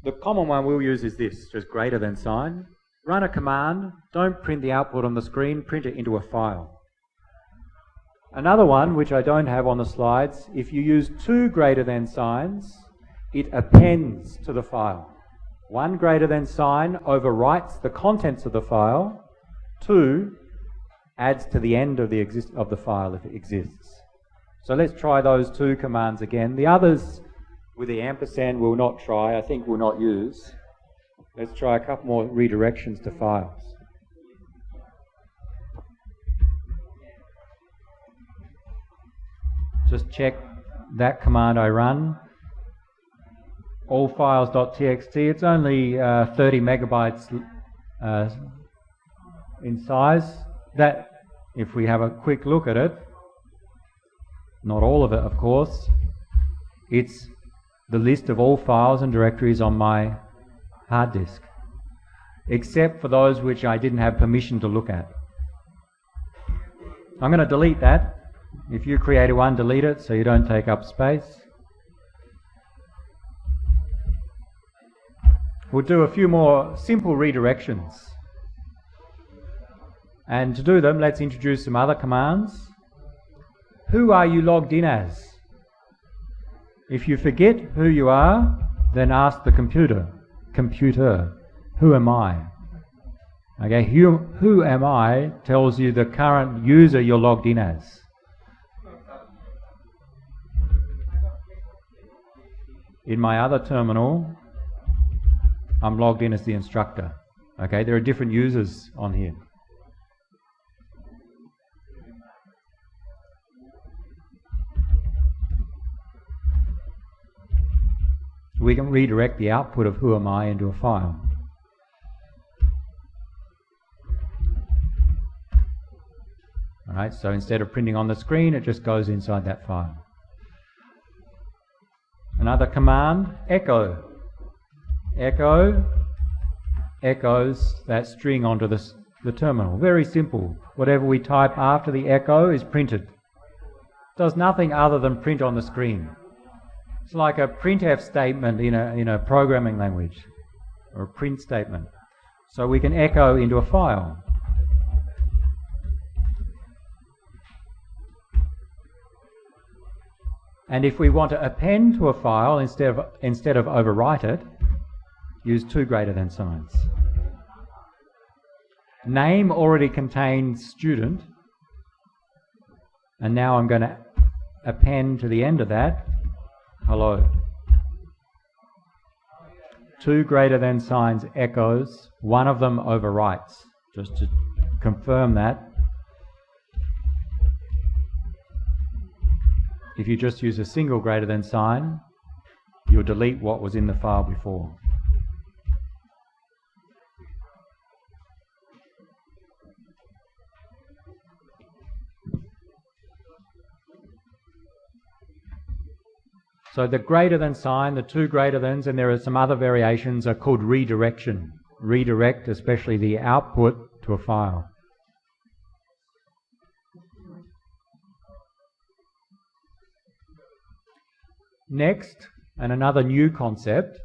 the common one we'll use is this, just greater than sign. Run a command, don't print the output on the screen, print it into a file. Another one, which I don't have on the slides, if you use two greater than signs, it appends to the file. One greater than sign overwrites the contents of the file. Two adds to the end of the file if it exists. So let's try those two commands again. The others with the ampersand we'll not try, I think we'll not use. Let's try a couple more redirections to files. Just check that command I run. Allfiles.txt, it's only 30 megabytes in size. That, if we have a quick look at it, not all of it of course, it's the list of all files and directories on my hard disk, except for those which I didn't have permission to look at. I'm going to delete that. If you created one, delete it so you don't take up space. We'll do a few more simple redirections. And to do them, let's introduce some other commands. Who are you logged in as? If you forget who you are, then ask the computer, who am I? Okay, who am I tells you the current user you're logged in as. In my other terminal, I'm logged in as the instructor. Okay, there are different users on here. We can redirect the output of who am I into a file. Alright, so instead of printing on the screen, it just goes inside that file. Another command, echo. Echo echoes that string onto the terminal. Very simple. Whatever we type after the echo is printed. Does nothing other than print on the screen. It's like a printf statement in a programming language, or a print statement. So we can echo into a file. And if we want to append to a file instead of overwrite it, use two greater than signs. Name already contains student, and now I'm going to append to the end of that hello. Two greater than signs echoes, one of them overwrites, just to confirm that. If you just use a single greater than sign, you'll delete what was in the file before. So the greater than sign, the two greater thans, and there are some other variations, are called redirection. Redirect especially the output to a file. Next, and another new concept,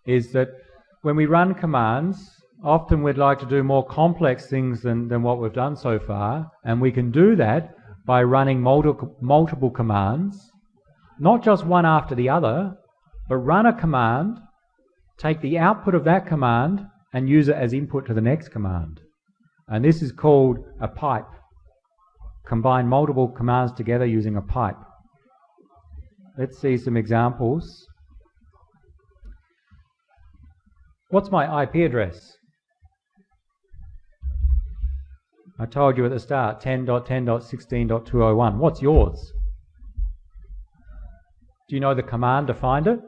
is that when we run commands, often we'd like to do more complex things than what we've done so far, and we can do that by running multiple commands. Not just one after the other, but run a command, take the output of that command, and use it as input to the next command. And this is called a pipe. Combine multiple commands together using a pipe. Let's see some examples. What's my IP address? I told you at the start, 10.10.16.201. What's yours? Do you know the command to find it?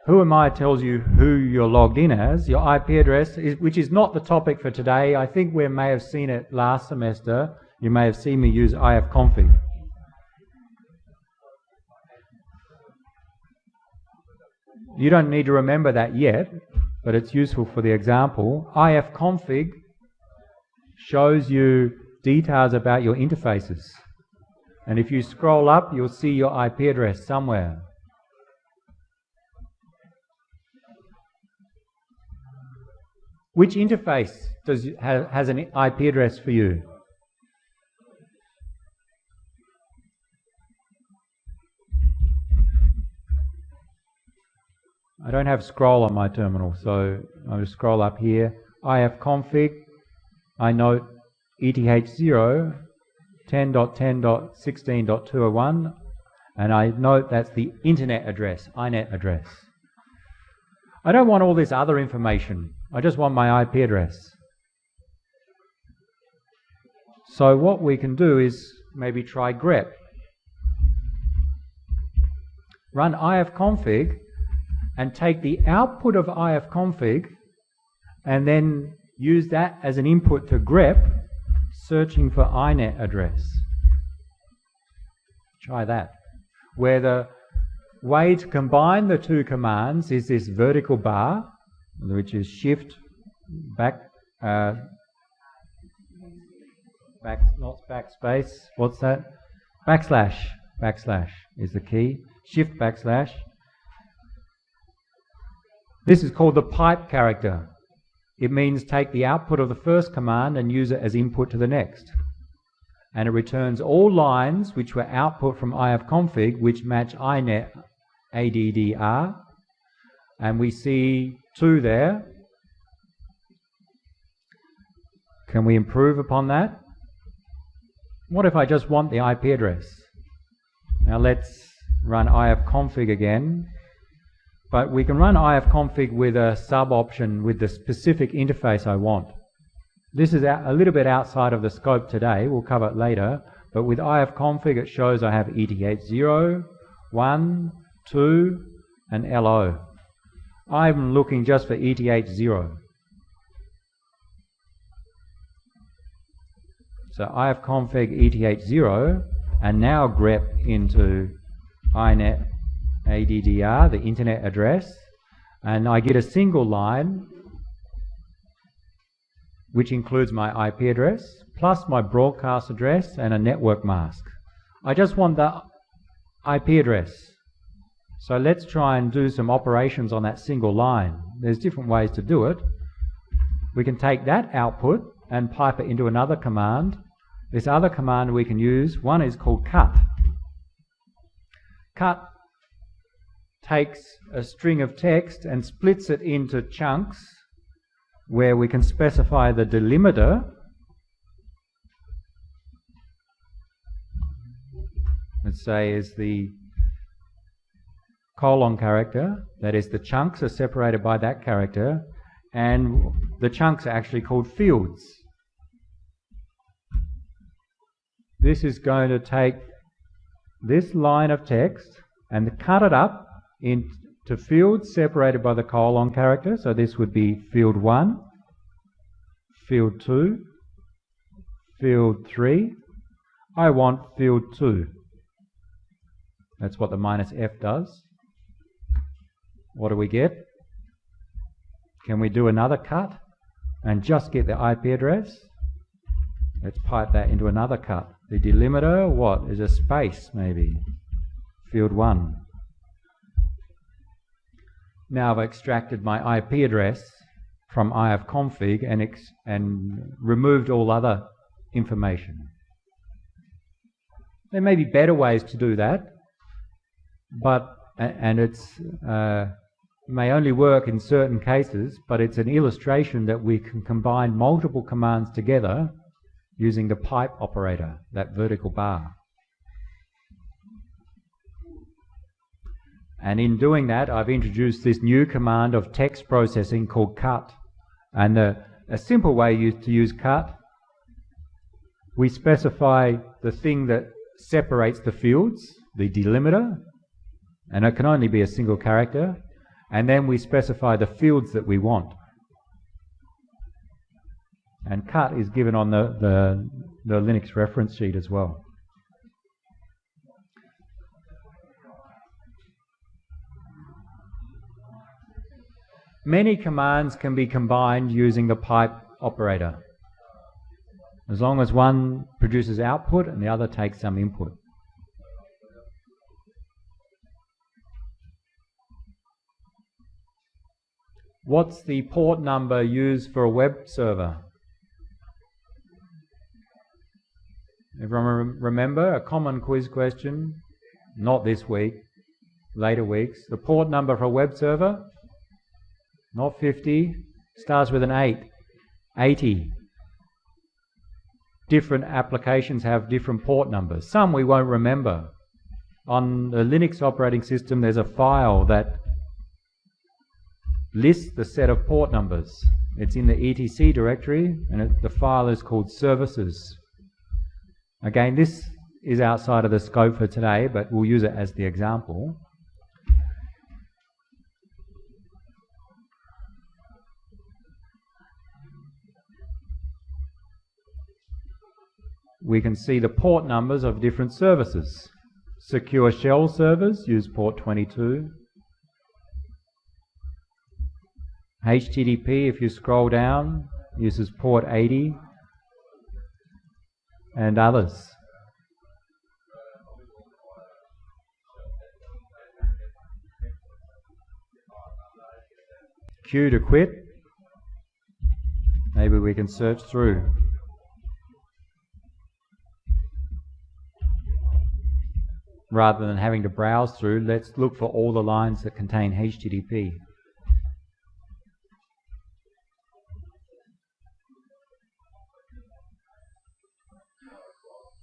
Who am I tells you who you're logged in as. Your IP address, which is not the topic for today. I think we may have seen it last semester. You may have seen me use ifconfig. You don't need to remember that yet, but it's useful for the example. ifconfig shows you details about your interfaces. And if you scroll up, you'll see your IP address somewhere. Which interface has an IP address for you? I don't have scroll on my terminal, so I'll just scroll up here. ifconfig, I note ETH0, 10.10.16.201, and I note that's the internet address, INET address. I don't want all this other information. I just want my IP address. So what we can do is maybe try grep. Run ifconfig and take the output of ifconfig and then use that as an input to grep, searching for INET address. Try that. where the way to combine the two commands is this vertical bar, which is shift not backspace, what's that? Backslash is the key, shift backslash. This is called the pipe character. It means take the output of the first command and use it as input to the next. And it returns all lines which were output from ifconfig which match inet ADDR. And we see 2 there. Can we improve upon that? What if I just want the IP address? Now let's run ifconfig again. But we can run ifconfig with a sub option with the specific interface I want. This is a little bit outside of the scope today, we'll cover it later, but with ifconfig it shows I have ETH0, 1, 2 and LO. I'm looking just for ETH0. So ifconfig ETH0 and now grep into inet ADDR, the internet address, and I get a single line which includes my IP address plus my broadcast address and a network mask. I just want the IP address. So let's try and do some operations on that single line. There's different ways to do it. We can take that output and pipe it into another command. This other command we can use, one is called cut. Cut takes a string of text and splits it into chunks where we can specify the delimiter. Let's say is the colon character, that is the chunks are separated by that character, and the chunks are actually called fields. This is going to take this line of text and cut it up into fields separated by the colon character. So this would be field 1, field 2, field 3. I want field 2. That's what the -F does. What do we get? Can we do another cut and just get the IP address? Let's pipe that into another cut. The delimiter, what, is a space maybe? Field 1. Now I've extracted my IP address from ifconfig and removed all other information. There may be better ways to do that, and it's may only work in certain cases, but it's an illustration that we can combine multiple commands together using the pipe operator, that vertical bar. And in doing that, I've introduced this new command of text processing called cut. And a simple way to use cut, we specify the thing that separates the fields, the delimiter, and it can only be a single character, and then we specify the fields that we want. And cut is given on the Linux reference sheet as well. Many commands can be combined using the pipe operator, as long as one produces output and the other takes some input. What's the port number used for a web server? Everyone remember? A common quiz question, not this week, later weeks. The port number for a web server? Not 50, starts with an 8, 80. Different applications have different port numbers. Some we won't remember. On the Linux operating system, there's a file that lists the set of port numbers. It's in the etc directory, and the file is called services. Again, this is outside of the scope for today, but we'll use it as the example. We can see the port numbers of different services. Secure shell servers use port 22. HTTP, if you scroll down, uses port 80, and others. Q to quit. Maybe we can search through. Rather than having to browse through, let's look for all the lines that contain HTTP.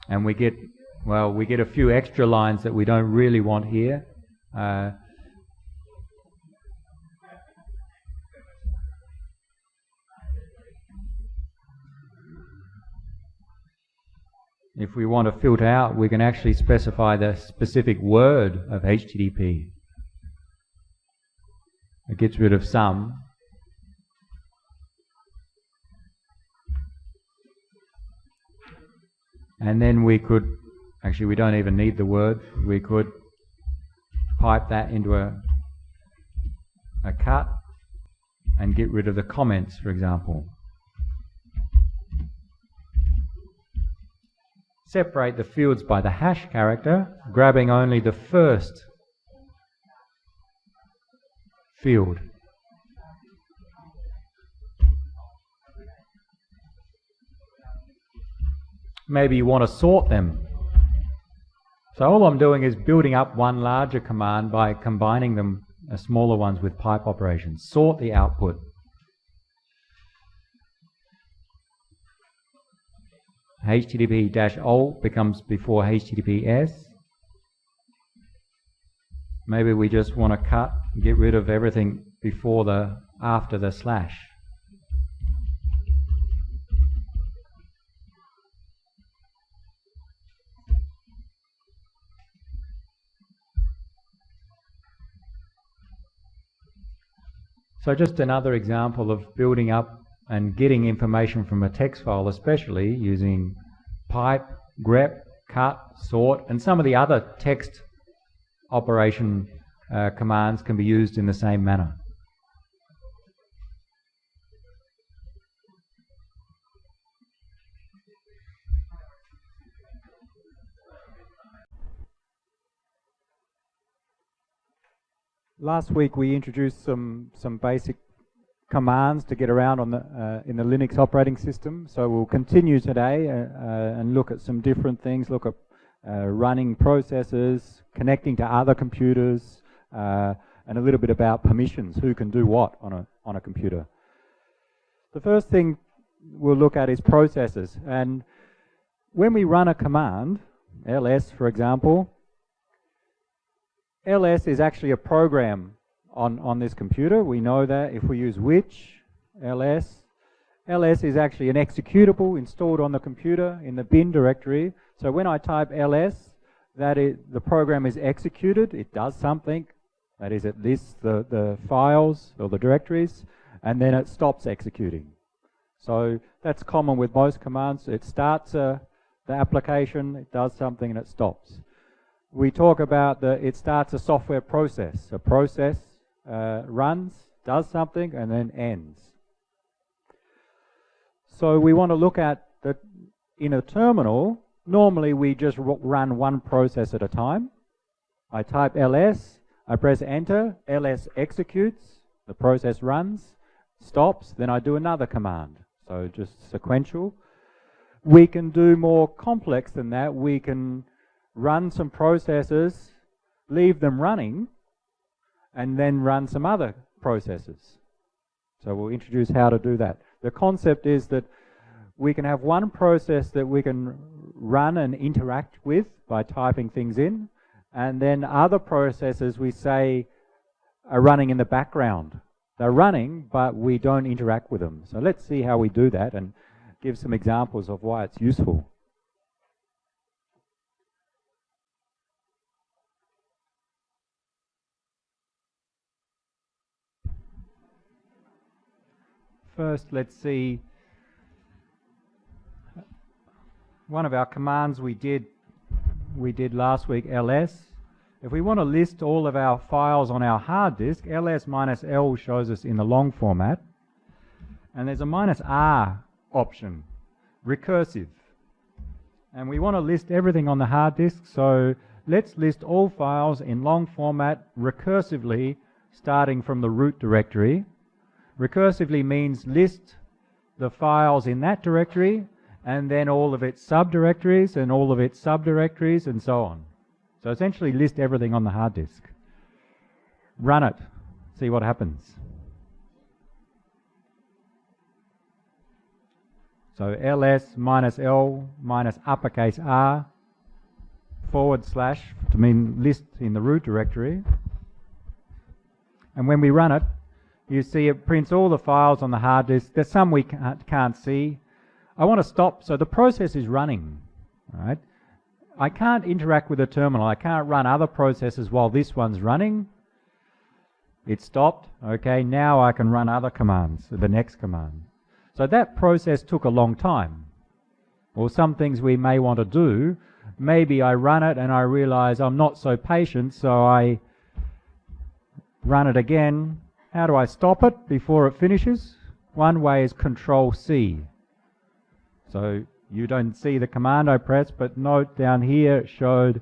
And we get a few extra lines that we don't really want here. If we want to filter out, we can actually specify the specific word of HTTP. It gets rid of some. And then we could, actually we don't even need the word, we could pipe that into a cut and get rid of the comments, for example. Separate the fields by the hash character, grabbing only the first field. Maybe you want to sort them. So all I'm doing is building up one larger command by combining them, smaller ones, with pipe operations. Sort the output. HTTP-alt becomes before HTTPS. Maybe we just want to get rid of everything after the slash. So just another example of building up and getting information from a text file, especially using pipe, grep, cut, sort, and some of the other text operation commands can be used in the same manner. Last week we introduced some basic commands to get around on in the Linux operating system. So we'll continue today and look at some different things, look at running processes, connecting to other computers, and a little bit about permissions, who can do what on a computer. The first thing we'll look at is processes. And when we run a command, ls for example, ls is actually a program on this computer. We know that if we use which ls is actually an executable installed on the computer in the bin directory. So when I type ls, the program is executed. It does something. That is, it lists the files or the directories, and then it stops executing. So that's common with most commands. It starts the application, it does something, and it stops. We talk about it starts a software process. A process runs, does something, and then ends. So we want to look at that in a terminal. Normally we just run one process at a time. I type ls, I press enter, ls executes, the process runs, stops, then I do another command. So just sequential. We can do more complex than that. We can run some processes, leave them running, and then run some other processes. So we'll introduce how to do that. The concept is that we can have one process that we can run and interact with by typing things in, and then other processes we say are running in the background. They're running, but we don't interact with them. So let's see how we do that and give some examples of why it's useful. First, let's see one of our commands we did we did last week, ls. If we want to list all of our files on our hard disk, ls minus L shows us in the long format. And there's a minus R option, recursive. And we want to list everything on the hard disk, so let's list all files in long format recursively starting from the root directory. Recursively means list the files in that directory and then all of its subdirectories and all of its subdirectories and so on. So essentially list everything on the hard disk. Run it, see what happens. So ls minus L minus uppercase R / to mean list in the root directory. And when we run it, you see it prints all the files on the hard disk. There's some we can't see. I want to stop, so the process is running, right? I can't interact with the terminal. I can't run other processes while this one's running. It stopped. Okay, now I can run other commands, the next command. So that process took a long time. Or some things we may want to do, maybe I run it and I realize I'm not so patient, so I run it again. How do I stop it before it finishes? One way is Control-C. So you don't see the command I pressed, but note down here it showed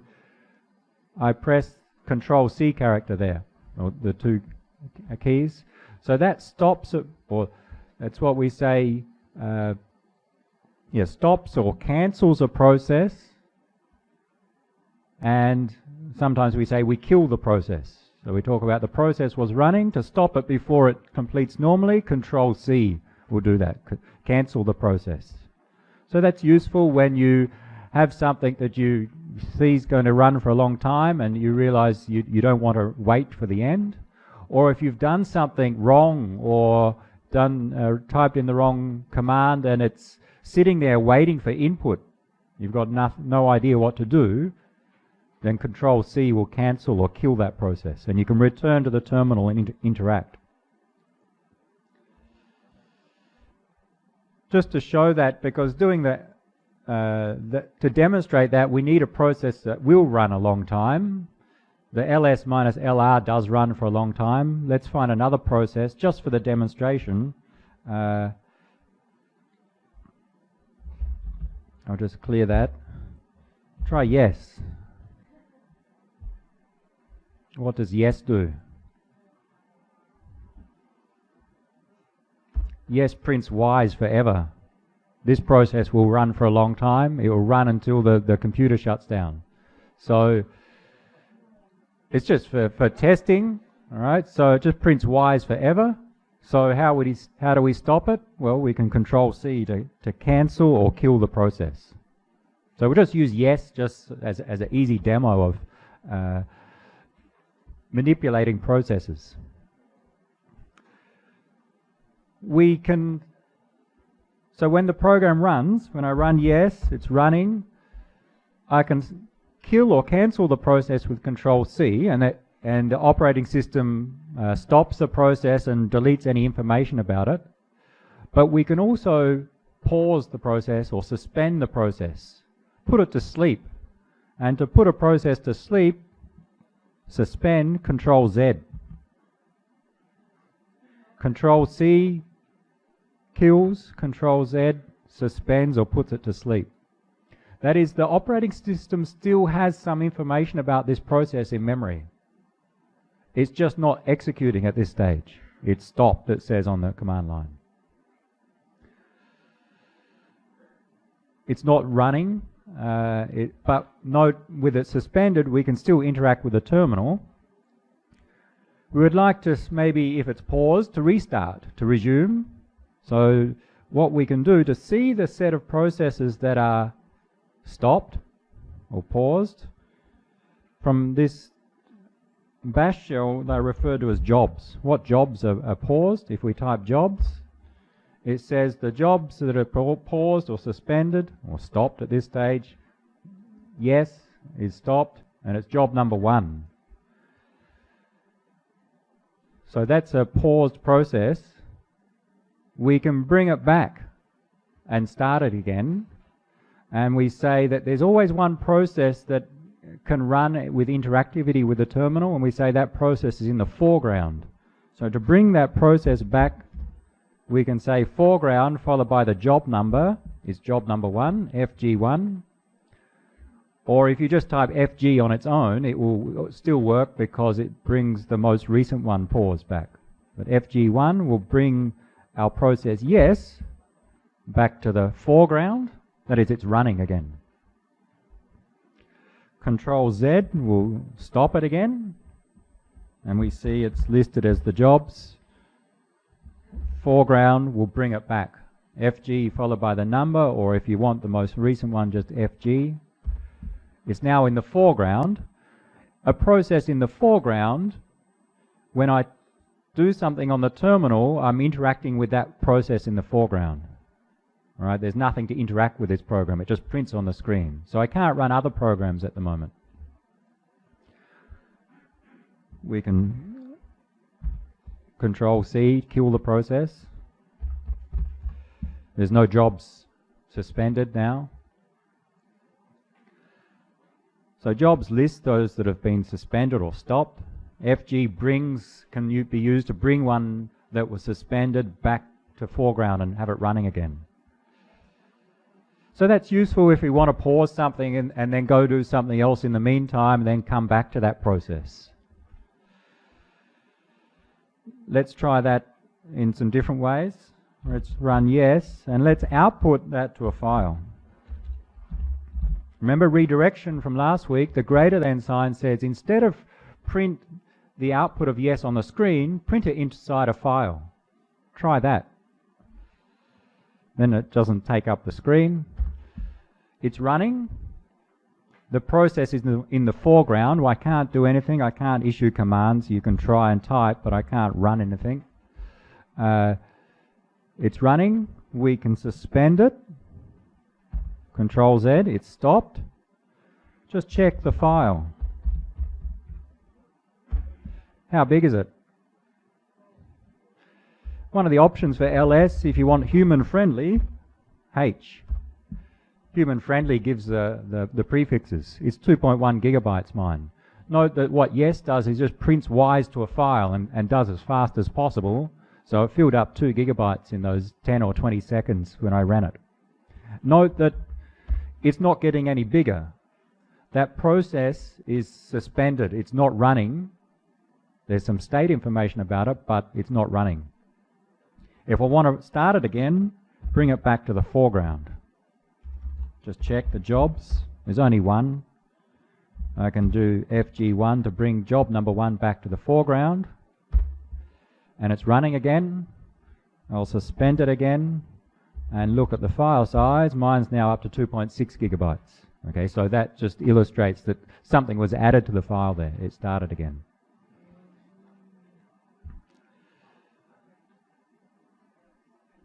I pressed Control-C character there, or the two keys. So that stops it, or that's what we say, stops or cancels a process, and sometimes we say we kill the process. So we talk about the process was running. To stop it before it completes normally, Control-C will do that, cancel the process. So that's useful when you have something that you see is going to run for a long time and you realize you don't want to wait for the end. Or if you've done something wrong or typed in the wrong command and it's sitting there waiting for input, you've got no idea what to do, then Control-C will cancel or kill that process and you can return to the terminal and interact. Just to show that, because doing that, to demonstrate that, we need a process that will run a long time. The ls minus LR does run for a long time. Let's find another process just for the demonstration. I'll just clear that. Try yes. What does yes do? Yes prints Y's forever. This process will run for a long time. It will run until the computer shuts down. So it's just for testing, all right? So it just prints Y's forever. So how do we stop it? Well, we can Control-C to cancel or kill the process. So we'll just use yes just as an easy demo of manipulating processes. So when the program runs, when I run yes, it's running, I can kill or cancel the process with Control-C, and the operating system stops the process and deletes any information about it. But we can also pause the process or suspend the process, put it to sleep. And to put a process to sleep, suspend, Control-Z. Control-C kills, Control-Z suspends or puts it to sleep. That is, the operating system still has some information about this process in memory. It's just not executing at this stage. It's stopped, it says on the command line. It's not running, but note with it suspended, we can still interact with the terminal. We would like to maybe, if it's paused, to restart, to resume. So what we can do to see the set of processes that are stopped or paused, from this bash shell they're referred to as jobs. What jobs are paused? If we type jobs, it says the jobs that are paused or suspended or stopped at this stage, yes is stopped, and it's job number 1. So that's a paused process. We can bring it back and start it again, and we say that there's always one process that can run with interactivity with the terminal, and we say that process is in the foreground. So to bring that process back, we can say foreground followed by the job number is job number 1, FG1. Or if you just type FG on its own, it will still work because it brings the most recent one pause back. But FG1 will bring our process yes back to the foreground, that is, it's running again. Control Z will stop it again, and we see it's listed as the jobs. Foreground will bring it back. FG followed by the number, or if you want the most recent one, just FG. It's now in the foreground. A process in the foreground, when I do something on the terminal, I'm interacting with that process in the foreground. All right, there's nothing to interact with this program. It just prints on the screen. So I can't run other programs at the moment. We can Control C, kill the process. There's no jobs suspended now. So jobs list those that have been suspended or stopped. FG brings can be used to bring one that was suspended back to foreground and have it running again. So that's useful if we want to pause something and then go do something else in the meantime and then come back to that process. Let's try that in some different ways. Let's run yes, and let's output that to a file. Remember redirection from last week, the greater than sign says instead of print the output of yes on the screen, print it inside a file. Try that. Then it doesn't take up the screen. It's running. The process is in the foreground. I can't do anything. I can't issue commands. You can try and type, but I can't run anything. It's running. We can suspend it. Control Z, it's stopped. Just check the file. How big is it? One of the options for LS, if you want human friendly, H. Human friendly gives the prefixes. It's 2.1 gigabytes mine. Note that what yes does is just prints Y's to a file and does as fast as possible. So it filled up 2 gigabytes in those 10 or 20 seconds when I ran it. Note that it's not getting any bigger. That process is suspended. It's not running. There's some state information about it, but it's not running. If I want to start it again, bring it back to the foreground. Just check the jobs. There's only one. I can do FG1 to bring job number 1 back to the foreground. And it's running again. I'll suspend it again and look at the file size. Mine's now up to 2.6 gigabytes. Okay, so that just illustrates that something was added to the file there. It started again.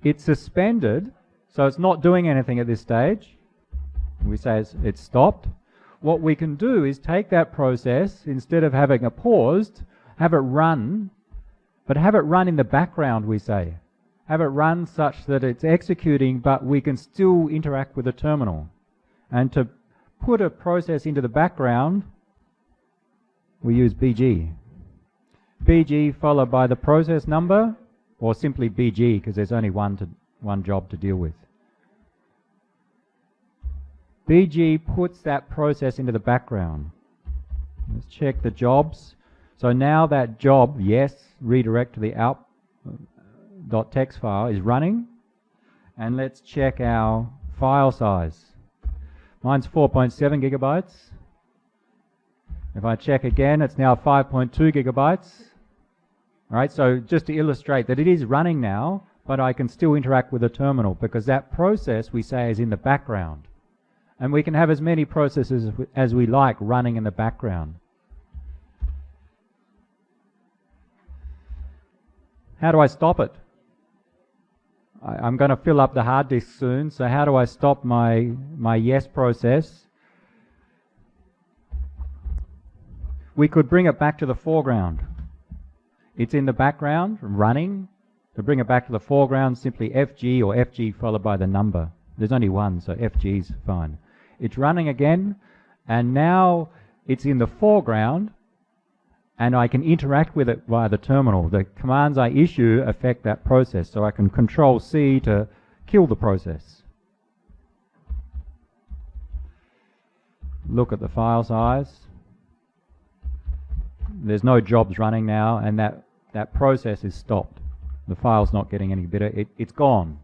It's suspended, so it's not doing anything at this stage. We say it's stopped. What we can do is take that process, instead of having it paused, have it run, but have it run in the background, we say. Have it run such that it's executing, but we can still interact with the terminal. And to put a process into the background, we use BG. BG followed by the process number, or simply BG, because there's only one job to deal with. BG puts that process into the background. Let's check the jobs. So now that job, yes, redirect to the out.txt file is running. And let's check our file size. Mine's 4.7 gigabytes. If I check again, it's now 5.2 gigabytes. All right, so just to illustrate that it is running now, but I can still interact with the terminal because that process, we say, is in the background. And we can have as many processes as we like running in the background. How do I stop it? I'm going to fill up the hard disk soon, so how do I stop my yes process? We could bring it back to the foreground. It's in the background, running. To bring it back to the foreground, simply FG or FG followed by the number. There's only one, so FG's fine. It's running again, and now it's in the foreground, and I can interact with it via the terminal. The commands I issue affect that process, so I can Control C to kill the process. Look at the file size. There's no jobs running now, and that process is stopped. The file's not getting any better. It's gone.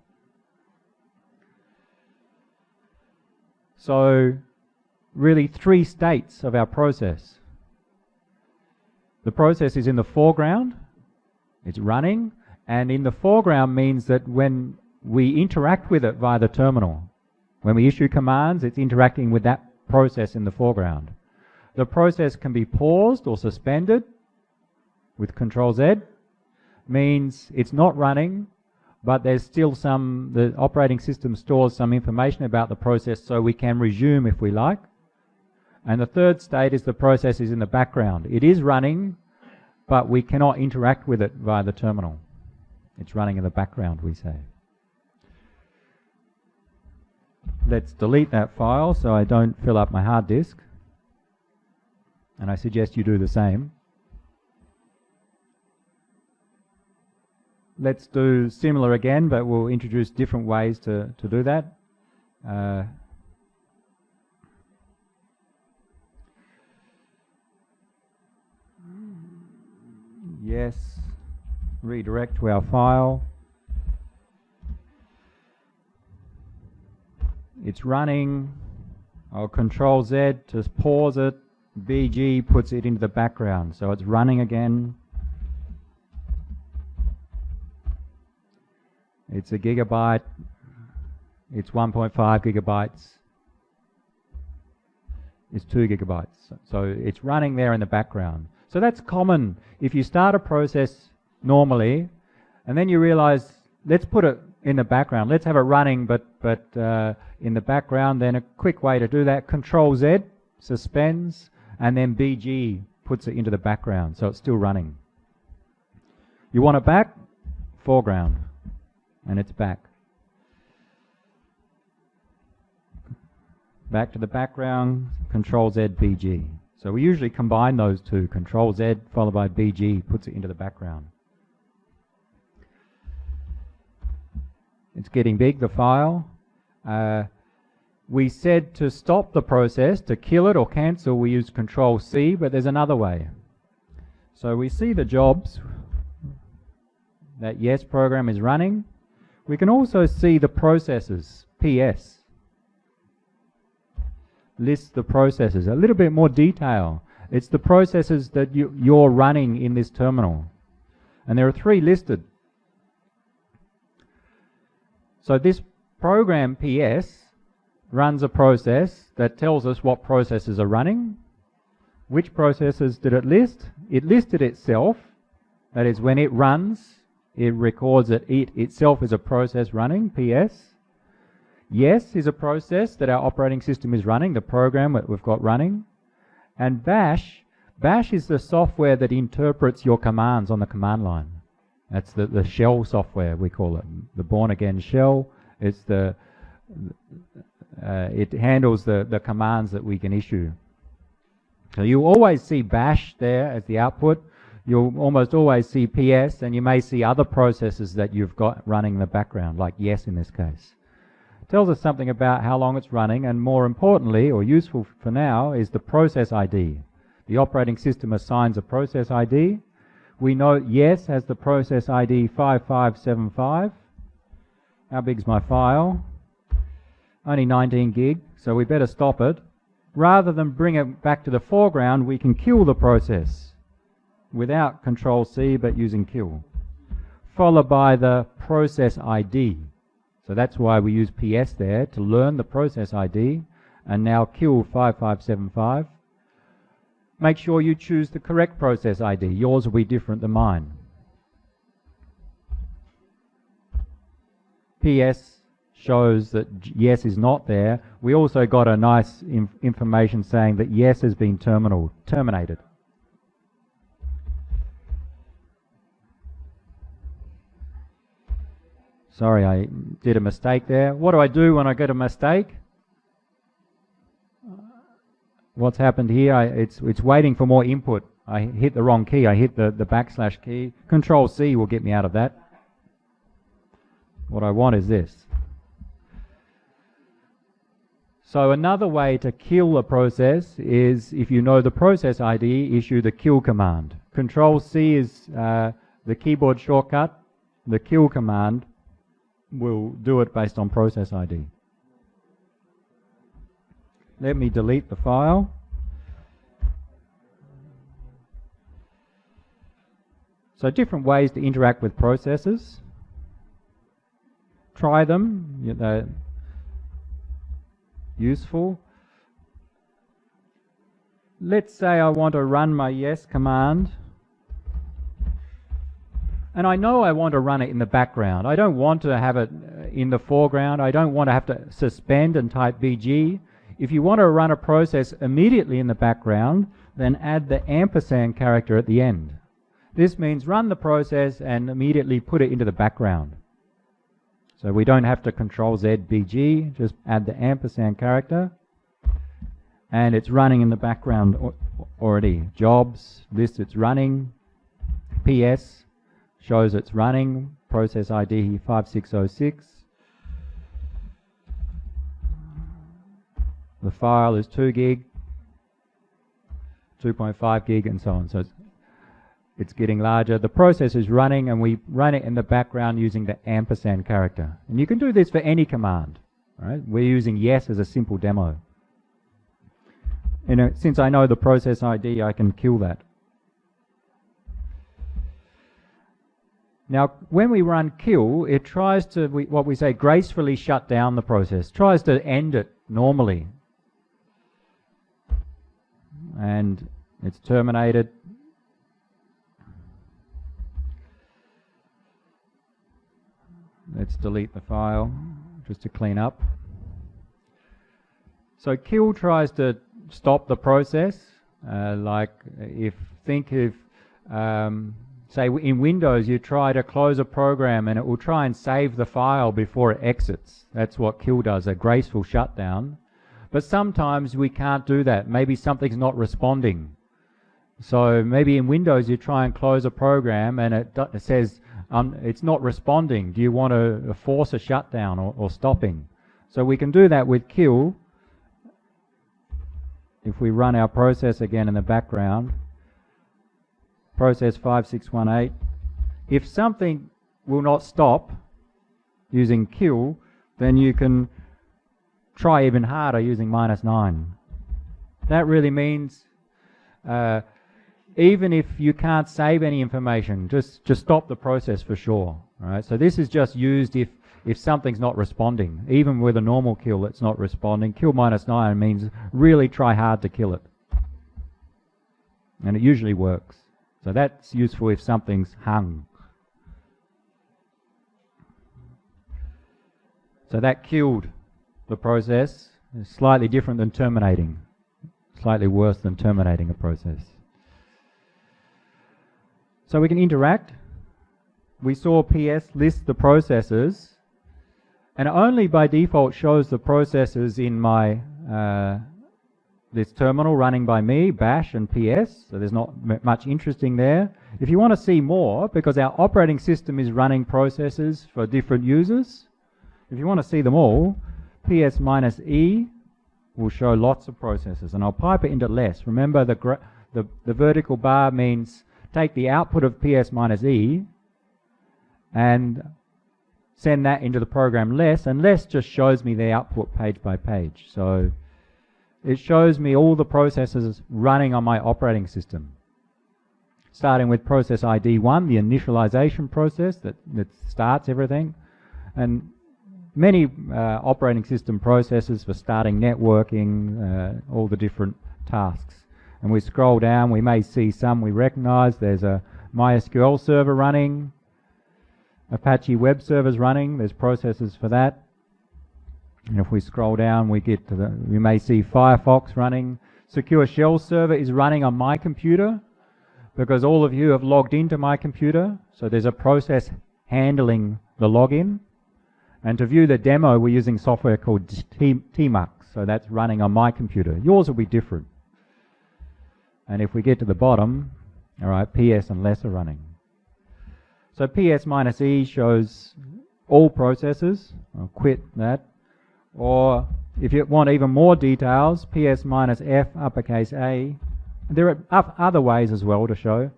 So really 3 states of our process. The process is in the foreground, it's running, and in the foreground means that when we interact with it via the terminal, when we issue commands, it's interacting with that process in the foreground. The process can be paused or suspended with Control Z. Means it's not running, but there's still the operating system stores some information about the process, so we can resume if we like. And the third state is the process is in the background. It is running, but we cannot interact with it via the terminal. It's running in the background, we say. Let's delete that file so I don't fill up my hard disk. And I suggest you do the same. Let's do similar again, but we'll introduce different ways to do that. Yes, redirect to our file. It's running. I'll Control Z to pause it. BG puts it into the background, so it's running again. It's a gigabyte. It's 1.5 gigabytes. It's 2 gigabytes. So it's running there in the background. So that's common. If you start a process normally, and then you realize, let's put it in the background. Let's have it running, but in the background. Then a quick way to do that: Control Z, suspends, and then BG puts it into the background, so it's still running. You want it back? Foreground, and it's back. Back to the background, Control Z, BG. So we usually combine those two, Control Z followed by BG, puts it into the background. It's getting big, the file. We said to stop the process, to kill it or cancel, we use Control C, but there's another way. So we see the jobs, that yes program is running. We can also see the processes, PS. Lists the processes, a little bit more detail. It's the processes that you're running in this terminal. And there are 3 listed. So this program PS runs a process that tells us what processes are running. Which processes did it list? It listed itself. That is, when it runs, it records that it itself is a process running, PS. Yes is a process that our operating system is running, the program that we've got running. And Bash is the software that interprets your commands on the command line. That's the shell software, we call it. The born-again shell. It's it handles the commands that we can issue. So you always see Bash there as the output. You'll almost always see PS, and you may see other processes that you've got running in the background, like yes in this case. Tells us something about how long it's running, and more importantly, or useful for now, is the process ID. The operating system assigns a process ID. We know yes has the process ID 5575. How big's my file? Only 19 gig, so we better stop it. Rather than bring it back to the foreground, we can kill the process without Control C, but using kill, followed by the process ID. So that's why we use PS there, to learn the process ID, and now kill 5575. Make sure you choose the correct process ID. Yours will be different than mine. PS shows that yes is not there. We also got a nice information saying that yes has been terminated. Sorry, I did a mistake there. What do I do when I get a mistake? what's happened here, it's waiting for more input. I hit the wrong key. I hit the backslash key. Control C will get me out of that. What I want is this. So another way to kill a process is, if you know the process ID, issue the kill command. Control C is the keyboard shortcut. The kill command will do it based on process ID. Let me delete the file. So different ways to interact with processes. Try them. They're useful. Let's say I want to run my yes command, and I know I want to run it in the background. I don't want to have it in the foreground. I don't want to have to suspend and type BG. If you want to run a process immediately in the background, then add the ampersand character at the end. This means run the process and immediately put it into the background. So we don't have to Control Z BG, just add the ampersand character, and it's running in the background already. Jobs, list it's running. PS shows it's running. Process ID 5606. The file is 2 gig, 2.5 gig, and so on. So it's getting larger. The process is running, and we run it in the background using the ampersand character. And you can do this for any command. Right? We're using yes as a simple demo. And since I know the process ID, I can kill that. Now, when we run kill, it tries to, what we say, gracefully shut down the process. Tries to end it normally. And it's terminated. Let's delete the file just to clean up. So kill tries to stop the process. Think if say in Windows you try to close a program and it will try and save the file before it exits. That's what kill does, a graceful shutdown. But sometimes we can't do that. Maybe something's not responding. So maybe in Windows you try and close a program and it says it's not responding. Do you want to force a shutdown or stopping? So we can do that with kill. If we run our process again in the background, process 5618, if something will not stop using kill, then you can try even harder using -9. That really means even if you can't save any information, just stop the process for sure. Right? So this is just used if something's not responding. Even with a normal kill that's not responding, kill -9 means really try hard to kill it. And it usually works. So that's useful if something's hung. So that killed the process. It's slightly different than terminating. Slightly worse than terminating a process. So we can interact. We saw PS list the processes, and it only by default shows the processes in my this terminal running by me, bash and PS, so there's not much interesting there. If you want to see more, because our operating system is running processes for different users, if you want to see them all, PS-E will show lots of processes, and I'll pipe it into less. Remember the vertical bar means take the output of PS-E and send that into the program less, and less just shows me the output page by page. So it shows me all the processes running on my operating system. Starting with process ID 1, the initialization process that starts everything, and many operating system processes for starting networking, all the different tasks. And we scroll down, we may see some we recognize. There's a MySQL server running, Apache web servers running, there's processes for that. And if we scroll down, we get to we may see Firefox running. Secure Shell server is running on my computer because all of you have logged into my computer. So there's a process handling the login. And to view the demo, we're using software called Tmux. So that's running on my computer. Yours will be different. And if we get to the bottom, all right, PS and less are running. So PS minus E shows all processes. I'll quit that. Or if you want even more details, PS minus F uppercase A. There are other ways as well to show.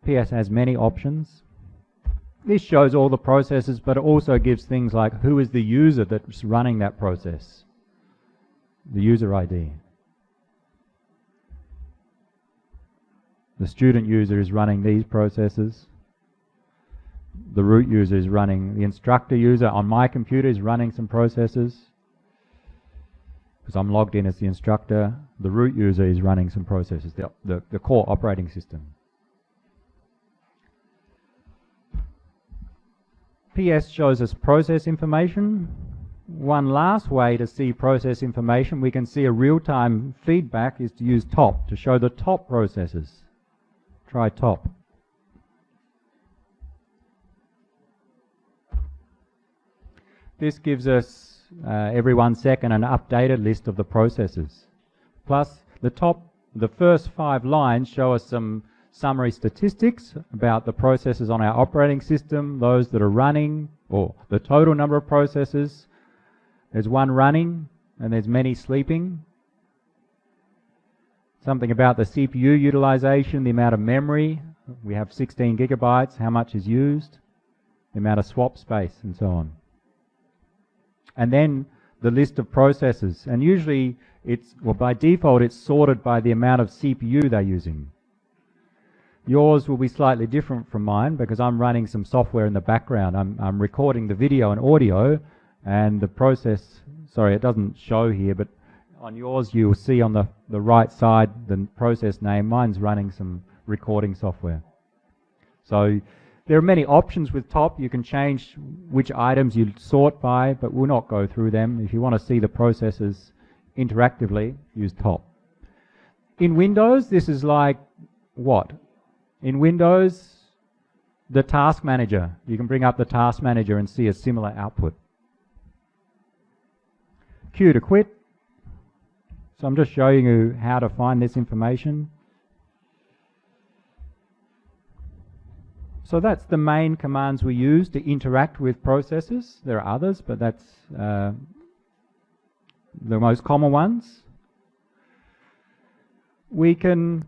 PS has many options. This shows all the processes, but it also gives things like who is the user that's running that process, the user ID. The student user is running these processes. The root user is running, the instructor user on my computer is running some processes. Because I'm logged in as the instructor. The root user is running some processes, the core operating system. PS shows us process information. One last way to see process information, we can see a real-time feedback, is to use top to show the top processes. Try top. This gives us every 1 second an updated list of the processes. Plus the first 5 lines show us some summary statistics about the processes on our operating system, those that are running, or the total number of processes. There's one running and there's many sleeping. Something about the CPU utilization, the amount of memory. We have 16 gigabytes, how much is used, the amount of swap space, and so on. And then the list of processes. And usually by default it's sorted by the amount of CPU they're using. Yours will be slightly different from mine because I'm running some software in the background. I'm recording the video and audio, and the process, sorry, it doesn't show here, but on yours you'll see on the right side the process name. Mine's running some recording software. So there are many options with top. You can change which items you sort by, but we'll not go through them. If you want to see the processes interactively, use top. In Windows, this is like what? In Windows, the task manager. You can bring up the task manager and see a similar output. Q to quit. So I'm just showing you how to find this information. So that's the main commands we use to interact with processes. There are others, but that's the most common ones. We can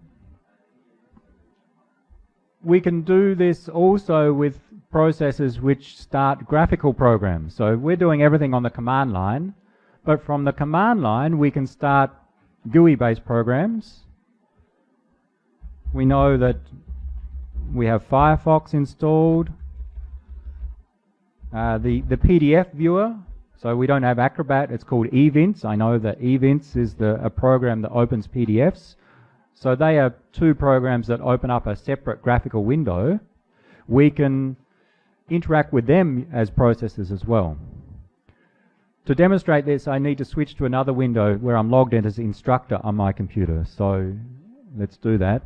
do this also with processes which start graphical programs. So we're doing everything on the command line, but from the command line we can start GUI-based programs. We know that we have Firefox installed, the PDF viewer. So we don't have Acrobat, it's called eVints. I know that eVints is a program that opens PDFs. So they are 2 programs that open up a separate graphical window. We can interact with them as processes as well. To demonstrate this, I need to switch to another window where I'm logged in as instructor on my computer. So let's do that.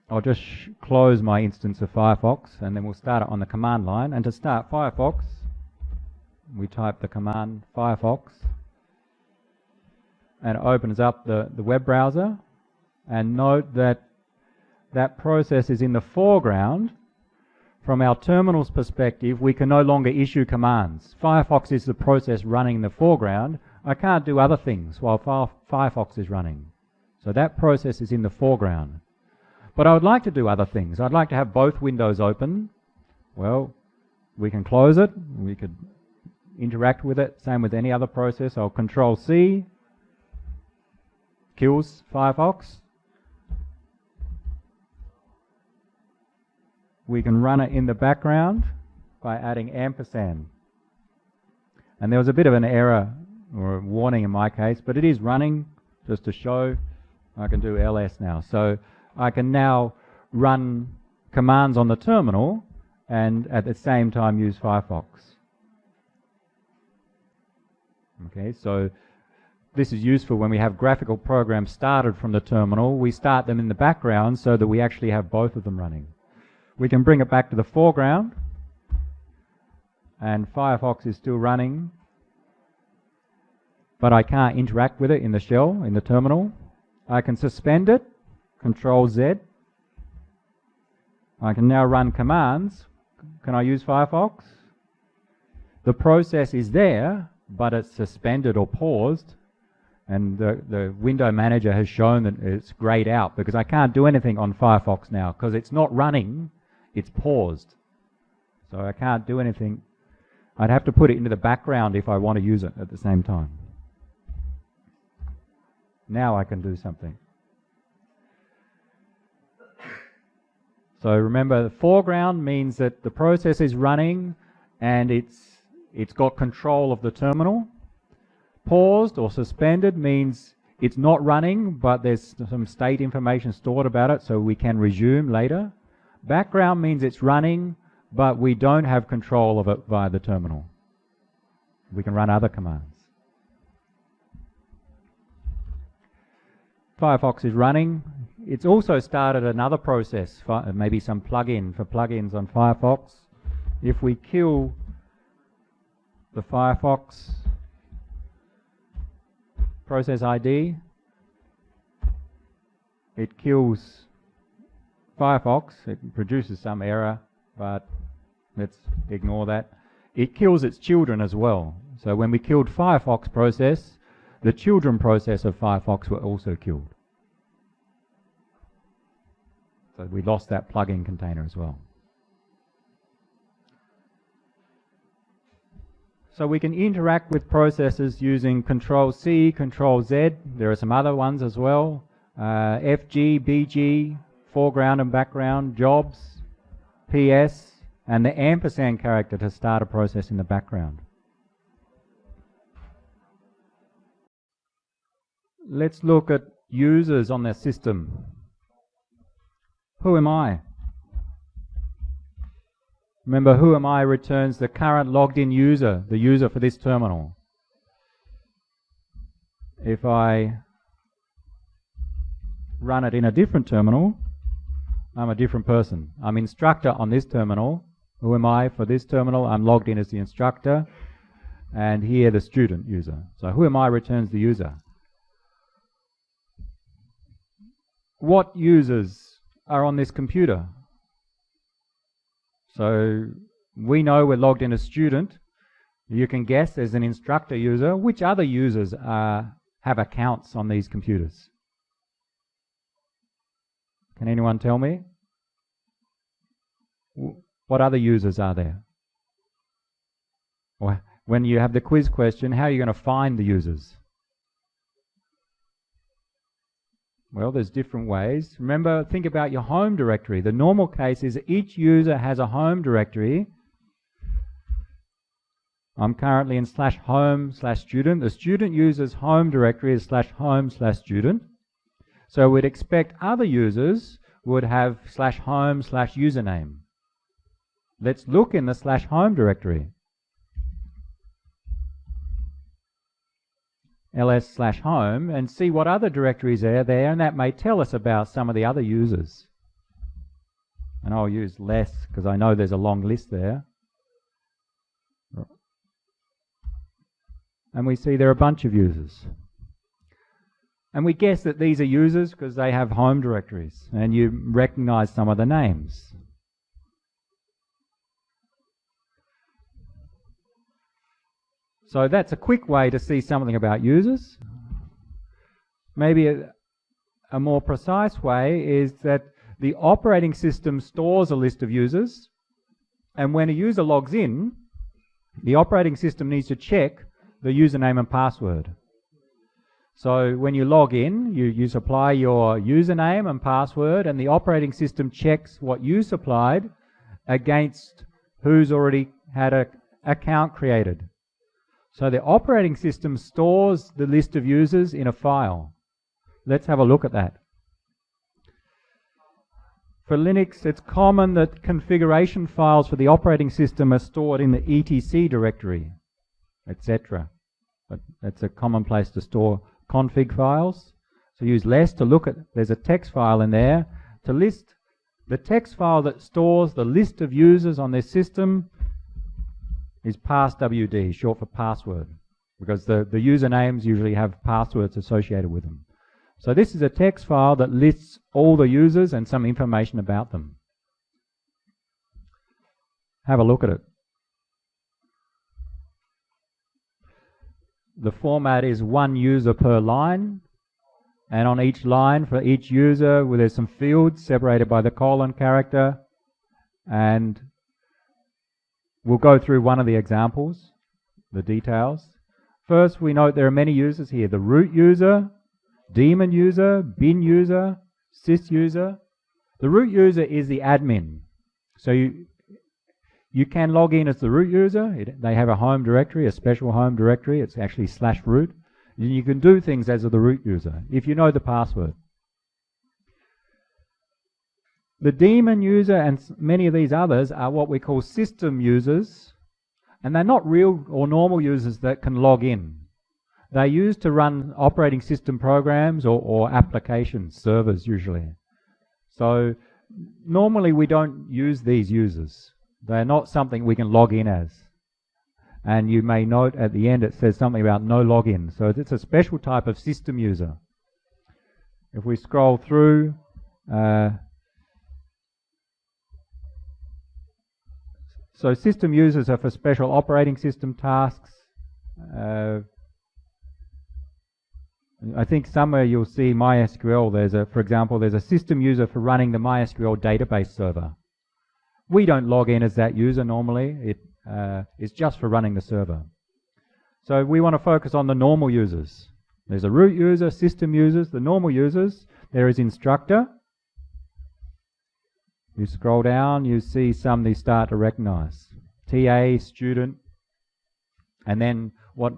I'll just close my instance of Firefox and then we'll start it on the command line. And to start Firefox, we type the command Firefox and it opens up the web browser. And note that that process is in the foreground. From our terminal's perspective, we can no longer issue commands. Firefox is the process running in the foreground. I can't do other things while Firefox is running. So that process is in the foreground. But I would like to do other things. I'd like to have both windows open. Well, we can close it. We could interact with it. Same with any other process. I'll Control C. Kills Firefox. We can run it in the background by adding ampersand. And there was a bit of an error or a warning in my case, but it is running. Just to show, I can do ls now. So I can now run commands on the terminal and at the same time use Firefox. Okay, so this is useful when we have graphical programs started from the terminal. We start them in the background so that we actually have both of them running. We can bring it back to the foreground. and Firefox is still running, but I can't interact with it in the shell, in the terminal. I can suspend it, Control Z. I can now run commands. Can I use Firefox? The process is there, but it's suspended or paused, and the window manager has shown that it's grayed out because I can't do anything on Firefox now because it's not running, it's paused. So I can't do anything. I'd have to put it into the background if I want to use it at the same time. Now I can do something. So remember, the foreground means that the process is running and it's got control of the terminal. Paused or suspended means it's not running, but there's some state information stored about it, so we can resume later. Background means it's running, but we don't have control of it via the terminal. We can run other commands. Firefox is running. It's also started another process, maybe some plugin for plugins on Firefox. If we kill the Firefox process ID, it kills Firefox. It produces some error, but let's ignore that. It kills its children as well. So when we killed Firefox process, the children process of Firefox were also killed. So we lost that plugin container as well. So we can interact with processes using Control C, Control Z. There are some other ones as well. FG, BG, foreground and background, jobs, PS, and the ampersand character to start a process in the background. Let's look at users on their system. Who am I? Remember, who am I returns the current logged in user, the user for this terminal. If I run it in a different terminal, I'm a different person. I'm instructor on this terminal. Who am I for this terminal? I'm logged in as the instructor, and here the student user. So who am I returns the user. What users are on this computer? So we know we're logged in as student. You can guess as an instructor user which other users have accounts on these computers. Can anyone tell me? What other users are there? Or when you have the quiz question, how are you going to find the users? Well, there's different ways. Remember, think about your home directory. The normal case is each user has a home directory. I'm currently in /home/student. The student user's home directory is /home/student. So we'd expect other users would have /home/username. Let's look in the /home directory. ls/home and see what other directories are there, and that may tell us about some of the other users. And I'll use less because I know there's a long list there. And we see there are a bunch of users. And we guess that these are users because they have home directories, and you recognize some of the names. So that's a quick way to see something about users. Maybe a more precise way is that the operating system stores a list of users, and when a user logs in, the operating system needs to check the username and password. So when you log in, you supply your username and password, and the operating system checks what you supplied against who's already had an account created. So the operating system stores the list of users in a file. Let's have a look at that. For Linux, it's common that configuration files for the operating system are stored in the etc directory, etc. But that's a common place to store config files. So use less to look at, there's a text file in there. To list the text file that stores the list of users on this system is passwd, short for password, because the usernames usually have passwords associated with them. So this is a text file that lists all the users and some information about them. Have a look at it. The format is one user per line, and on each line for each user there's some fields separated by the colon character, and we'll go through one of the examples, the details. First, we note there are many users here: the root user, daemon user, bin user, sys user. The root user is the admin. So you can log in as the root user. They have a home directory, a special home directory. It's actually /root. And you can do things as the root user if you know the password. The daemon user and many of these others are what we call system users, and they're not real or normal users that can log in. They're used to run operating system programs or applications, servers usually. So normally we don't use these users. They're not something we can log in as. And you may note at the end it says something about no login. So it's a special type of system user. If we scroll through, so system users are for special operating system tasks. I think somewhere you'll see MySQL. For example, there's a system user for running the MySQL database server. We don't log in as that user normally. It's just for running the server. So we want to focus on the normal users. There's a root user, system users, the normal users. There is instructor. You scroll down, you see some you start to recognize. TA, student. And then what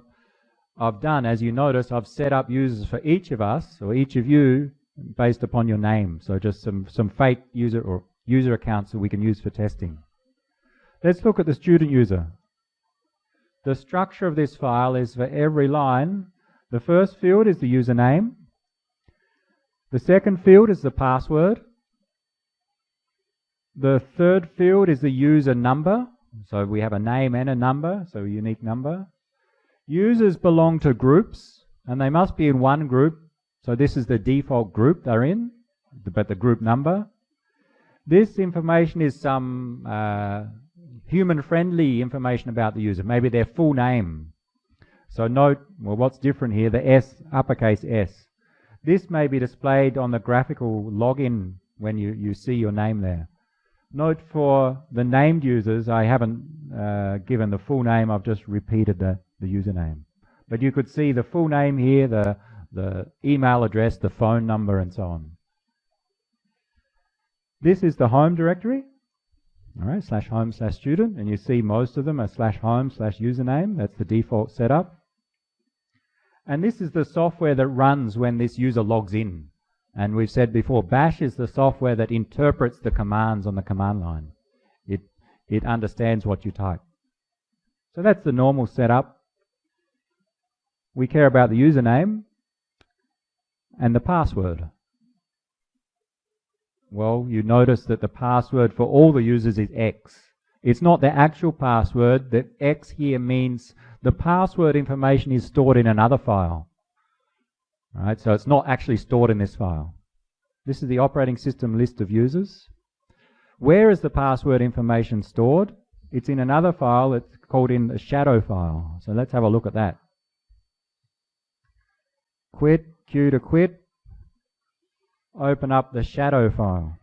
I've done, as you notice, I've set up users for each of us, or each of you, based upon your name. So just some fake user or user accounts that we can use for testing. Let's look at the student user. The structure of this file is for every line, the first field is the username. The second field is the password. The third field is the user number. So we have a name and a number, so a unique number. Users belong to groups, and they must be in one group. So this is the default group they're in, but the group number. This information is some human-friendly information about the user, maybe their full name. So note, well, what's different here? The S, uppercase S. This may be displayed on the graphical login when you see your name there. Note for the named users, I haven't given the full name, I've just repeated the username. But you could see the full name here, the email address, the phone number, and so on. This is the home directory, all right, /home/student, and you see most of them are /home/username. That's the default setup. And this is the software that runs when this user logs in. And we've said before, Bash is the software that interprets the commands on the command line. It understands what you type. So that's the normal setup. We care about the username and the password. Well, you notice that the password for all the users is X. It's not the actual password. The X here means the password information is stored in another file. All right, so it's not actually stored in this file. This is the operating system list of users. Where is the password information stored? It's in another file. It's called in the shadow file. So let's have a look at that. Quit, Q to quit. Open up the shadow file.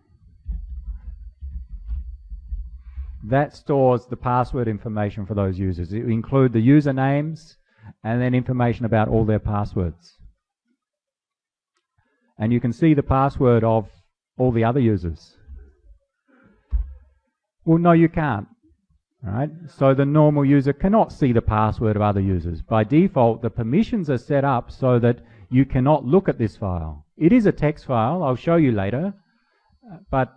That stores the password information for those users. It will include the usernames and then information about all their passwords. And you can see the password of all the other users. Well, no, you can't. All right? So the normal user cannot see the password of other users. By default, the permissions are set up so that you cannot look at this file. It is a text file, I'll show you later, but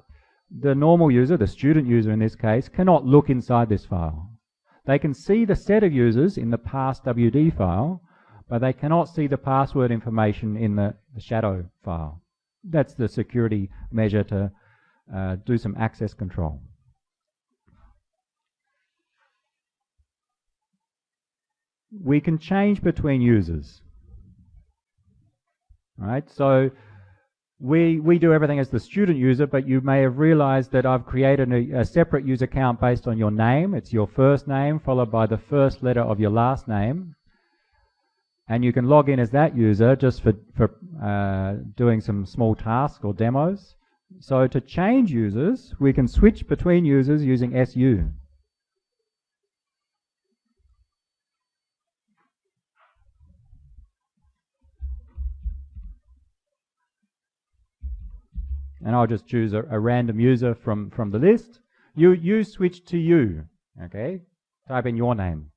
the normal user, the student user in this case, cannot look inside this file. They can see the set of users in the passwd file, but they cannot see the password information in the shadow file. That's the security measure to do some access control. we can change between users. Right? So we do everything as the student user, but you may have realized that I've created a separate user account based on your name. It's your first name followed by the first letter of your last name. And you can log in as that user just for doing some small tasks or demos. So to change users, we can switch between users using SU. And I'll just choose a random user from the list. You switch to you, okay? Type in your name.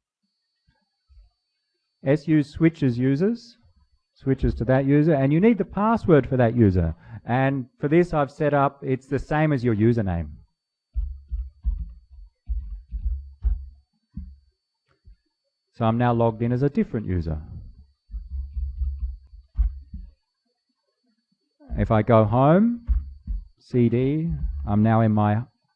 SU switches users, switches to that user, and you need the password for that user. And for this I've set up, it's the same as your username. So I'm now logged in as a different user. If I go home, CD, I'm now in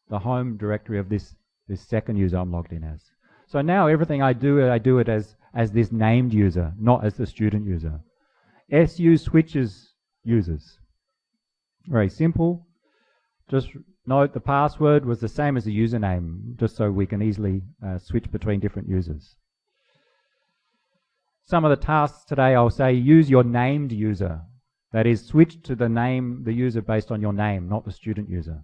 the home directory of this second user I'm logged in as. So now everything I do it as this named user, not as the student user. SU switches users. Very simple. Just note the password was the same as the username, just so we can easily switch between different users. Some of the tasks today I'll say use your named user. That is, switch to the user based on your name, not the student user.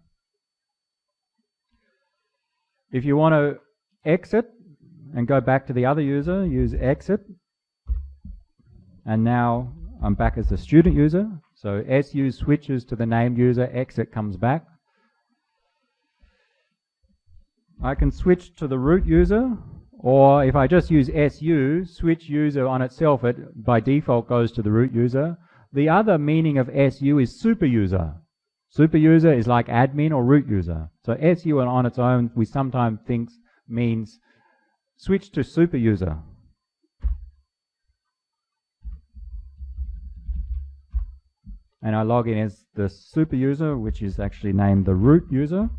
If you want to exit and go back to the other user, use exit. And now I'm back as the student user. So SU switches to the named user, exit comes back. I can switch to the root user, or if I just use SU, switch user on itself, it by default goes to the root user. The other meaning of SU is super user. Super user is like admin or root user. So SU on its own, we sometimes think means switch to super user. And I log in as the super user, which is actually named the root user.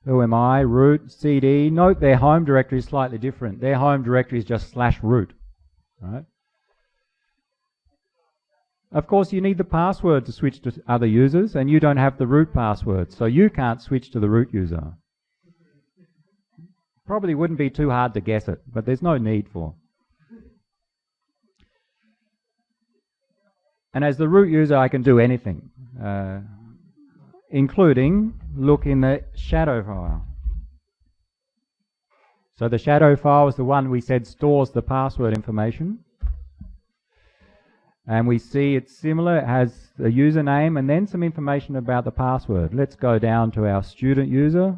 Who am I? Root, CD. Note their home directory is slightly different. Their home directory is just /root. Right? Of course, you need the password to switch to other users, and you don't have the root password, so you can't switch to the root user. Probably wouldn't be too hard to guess it, but there's no need for. And as the root user, I can do anything, including look in the shadow file. So the shadow file is the one we said stores the password information. And we see it's similar. It has a username and then some information about the password. Let's go down to our student user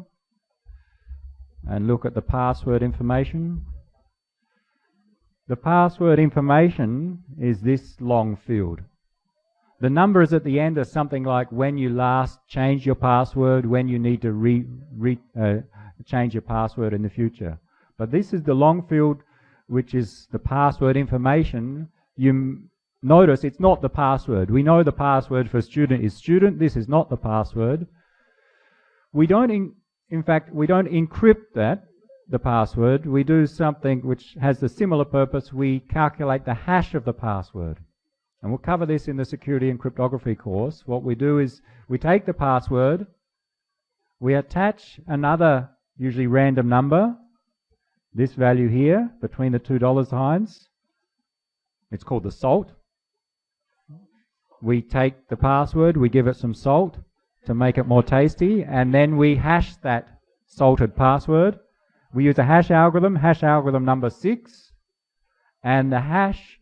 and look at the password information. The password information is this long field. The numbers at the end are something like when you last changed your password, when you need to change your password in the future. But this is the long field, which is the password information. You notice it's not the password. We know the password for student is student. This is not the password. We don't, in fact, we don't encrypt the password. We do something which has a similar purpose. We calculate the hash of the password. And we'll cover this in the security and cryptography course. What we do is we take the password, we attach another, usually random number, this value here, between the two dollar signs. It's called the salt. We take the password, we give it some salt to make it more tasty, and then we hash that salted password. We use a hash algorithm number 6, and the hash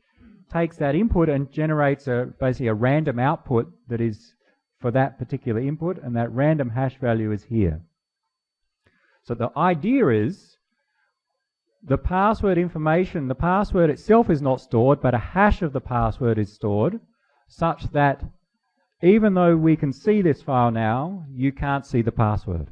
takes that input and generates basically a random output that is for that particular input, and that random hash value is here. So the idea is the password information, the password itself is not stored, but a hash of the password is stored, such that even though we can see this file now, you can't see the password.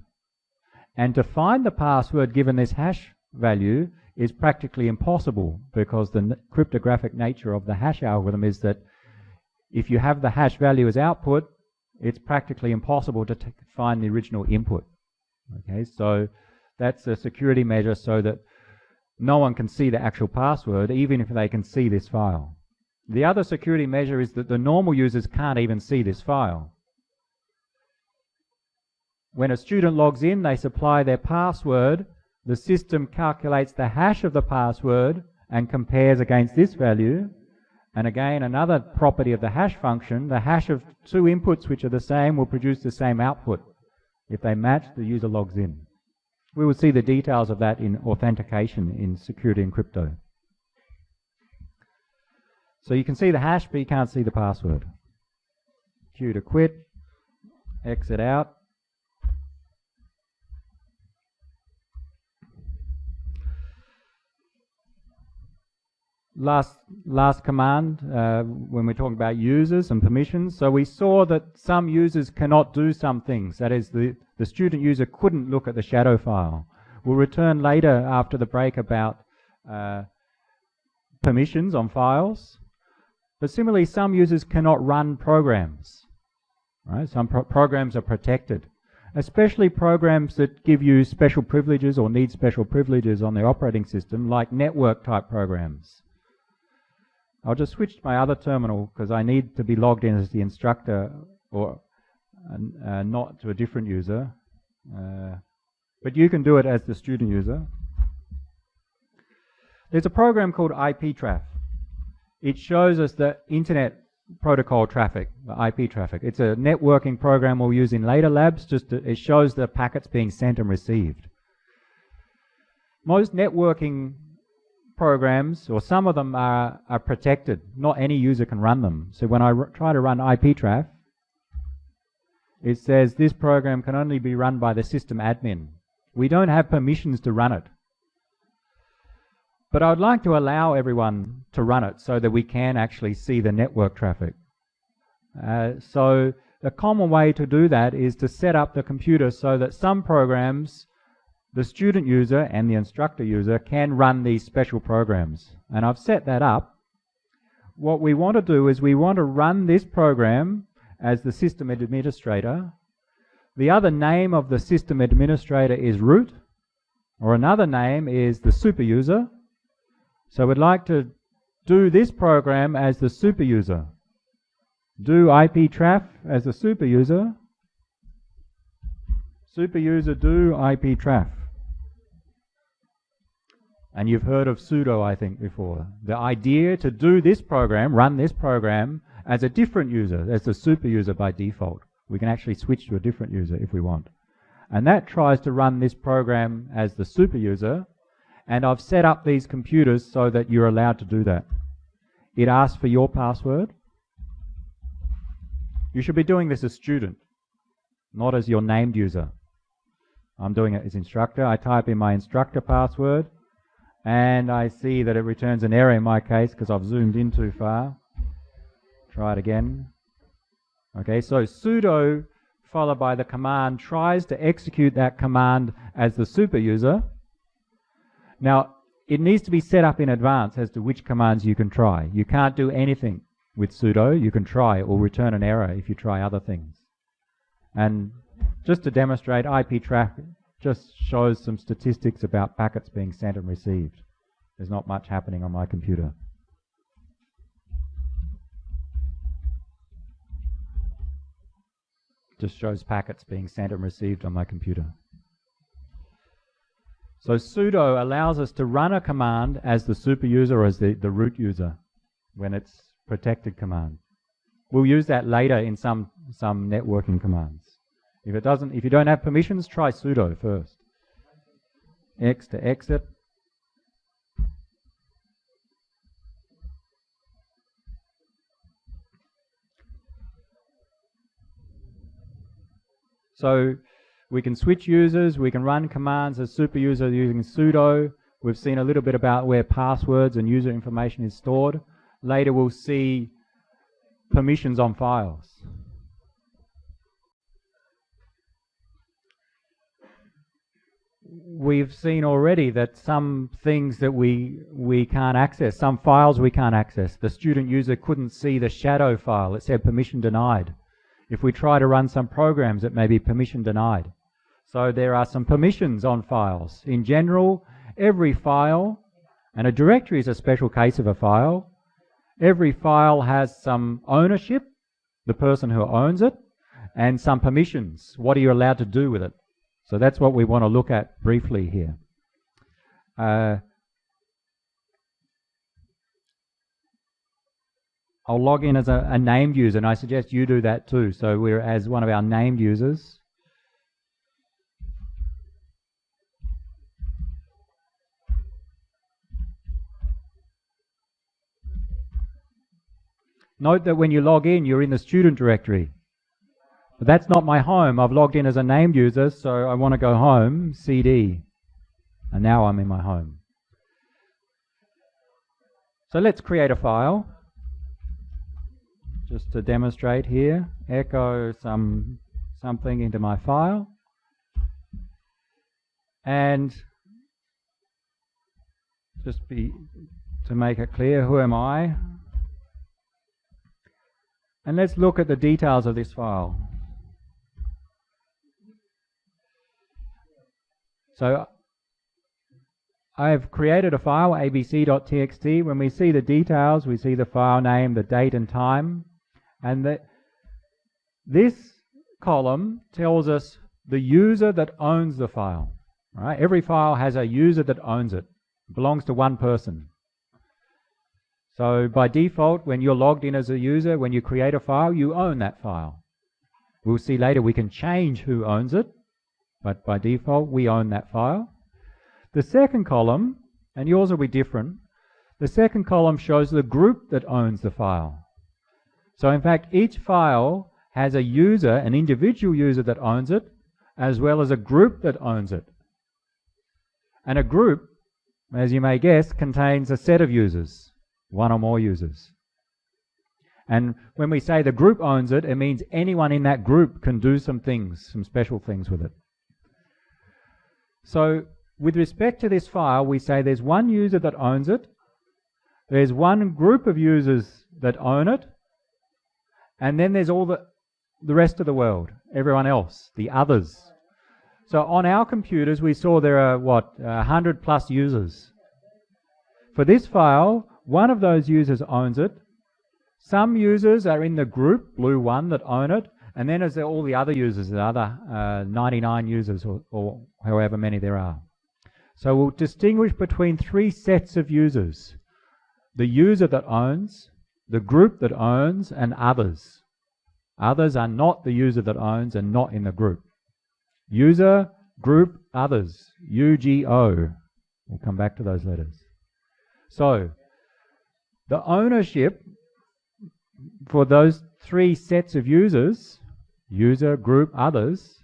And to find the password given this hash value is practically impossible, because the cryptographic nature of the hash algorithm is that if you have the hash value as output, it's practically impossible to find the original input. Okay, so That's a security measure so that no one can see the actual password, even if they can see this file. The other security measure is that the normal users can't even see this file. When a student logs in, they supply their password. The system calculates the hash of the password and compares against this value. And again, another property of the hash function, the hash of two inputs which are the same will produce the same output. If they match, the user logs in. We will see the details of that in authentication in security and crypto. So you can see the hash, but you can't see the password. Q to quit, exit out. Last command, when we're talking about users and permissions. So we saw that some users cannot do some things. That is, the student user couldn't look at the shadow file. We'll return later after the break about permissions on files. But similarly, some users cannot run programs. Right? Some programs are protected, especially programs that give you special privileges or need special privileges on the operating system, like network type programs. I'll just switch to my other terminal because I need to be logged in as the instructor or not to a different user. But you can do it as the student user. There's a program called IPTraf. It shows us the internet protocol traffic, the IP traffic. It's a networking program we'll use in later labs. It shows the packets being sent and received. Most networking programs, or some of them, are protected. Not any user can run them. So when I try to run IPTraf, it says this program can only be run by the system admin. We don't have permissions to run it. But I would like to allow everyone to run it so that we can actually see the network traffic. So the common way to do that is to set up the computer so that some programs, the student user and the instructor user, can run these special programs. And I've set that up. What we want to do is we want to run this program as the system administrator. The other name of the system administrator is root, or another name is the super user. So we'd like to do this program as the super user. Do IPTraf as the super user. Super user do IPTraf. And you've heard of sudo, I think, before. The idea to do this program, run this program, as a different user, as the super user by default. We can actually switch to a different user if we want. And that tries to run this program as the super user. And I've set up these computers so that you're allowed to do that. It asks for your password. You should be doing this as student, not as your named user. I'm doing it as instructor. I type in my instructor password, and I see that it returns an error in my case because I've zoomed in too far. Try it again. Okay, so sudo followed by the command tries to execute that command as the super user. Now, it needs to be set up in advance as to which commands you can try. You can't do anything with sudo. You can try or return an error if you try other things. And just to demonstrate, IPTraf just shows some statistics about packets being sent and received. There's not much happening on my computer. Just shows packets being sent and received on my computer. So sudo allows us to run a command as the super user or as the root user when it's protected command. We'll use that later in some networking commands. If you don't have permissions, try sudo first. X to exit. So we can switch users, we can run commands as super user using sudo. We've seen a little bit about where passwords and user information is stored. Later we'll see permissions on files. We've seen already that some things that we can't access, some files we can't access. The student user couldn't see the shadow file. It said permission denied. If we try to run some programs, it may be permission denied. So there are some permissions on files. In general, every file, and a directory is a special case of a file, every file has some ownership, the person who owns it, and some permissions. What are you allowed to do with it? So that's what we want to look at briefly here. I'll log in as a named user, and I suggest you do that too. So we're as one of our named users. Note that when you log in, you're in the student directory. But that's not my home. I've logged in as a named user, so I want to go home, CD. And now I'm in my home. So let's create a file. Just to demonstrate here, echo something into my file. And just to make it clear, who am I? And let's look at the details of this file. So I've created a file, abc.txt. When we see the details, we see the file name, the date and time. And this column tells us the user that owns the file. Right? Every file has a user that owns it. It belongs to one person. So by default, when you're logged in as a user, when you create a file, you own that file. We'll see later we can change who owns it, but by default, we own that file. The second column, and yours will be different, the second column shows the group that owns the file. So in fact, each file has a user, an individual user that owns it, as well as a group that owns it. And a group, as you may guess, contains a set of users, one or more users. And when we say the group owns it, it means anyone in that group can do some things, some special things with it. So with respect to this file, we say there's one user that owns it, there's one group of users that own it, and then there's all the rest of the world, everyone else, the others. So on our computers, we saw there are, 100 plus users. For this file, one of those users owns it. Some users are in the group, blue one, that own it. And then there's all the other users, the other 99 users, or however many there are. So we'll distinguish between three sets of users. The user that owns, the group that owns, and others. Others are not the user that owns and not in the group. User, group, others. UGO. We'll come back to those letters. So, the ownership for those three sets of users, user, group, others,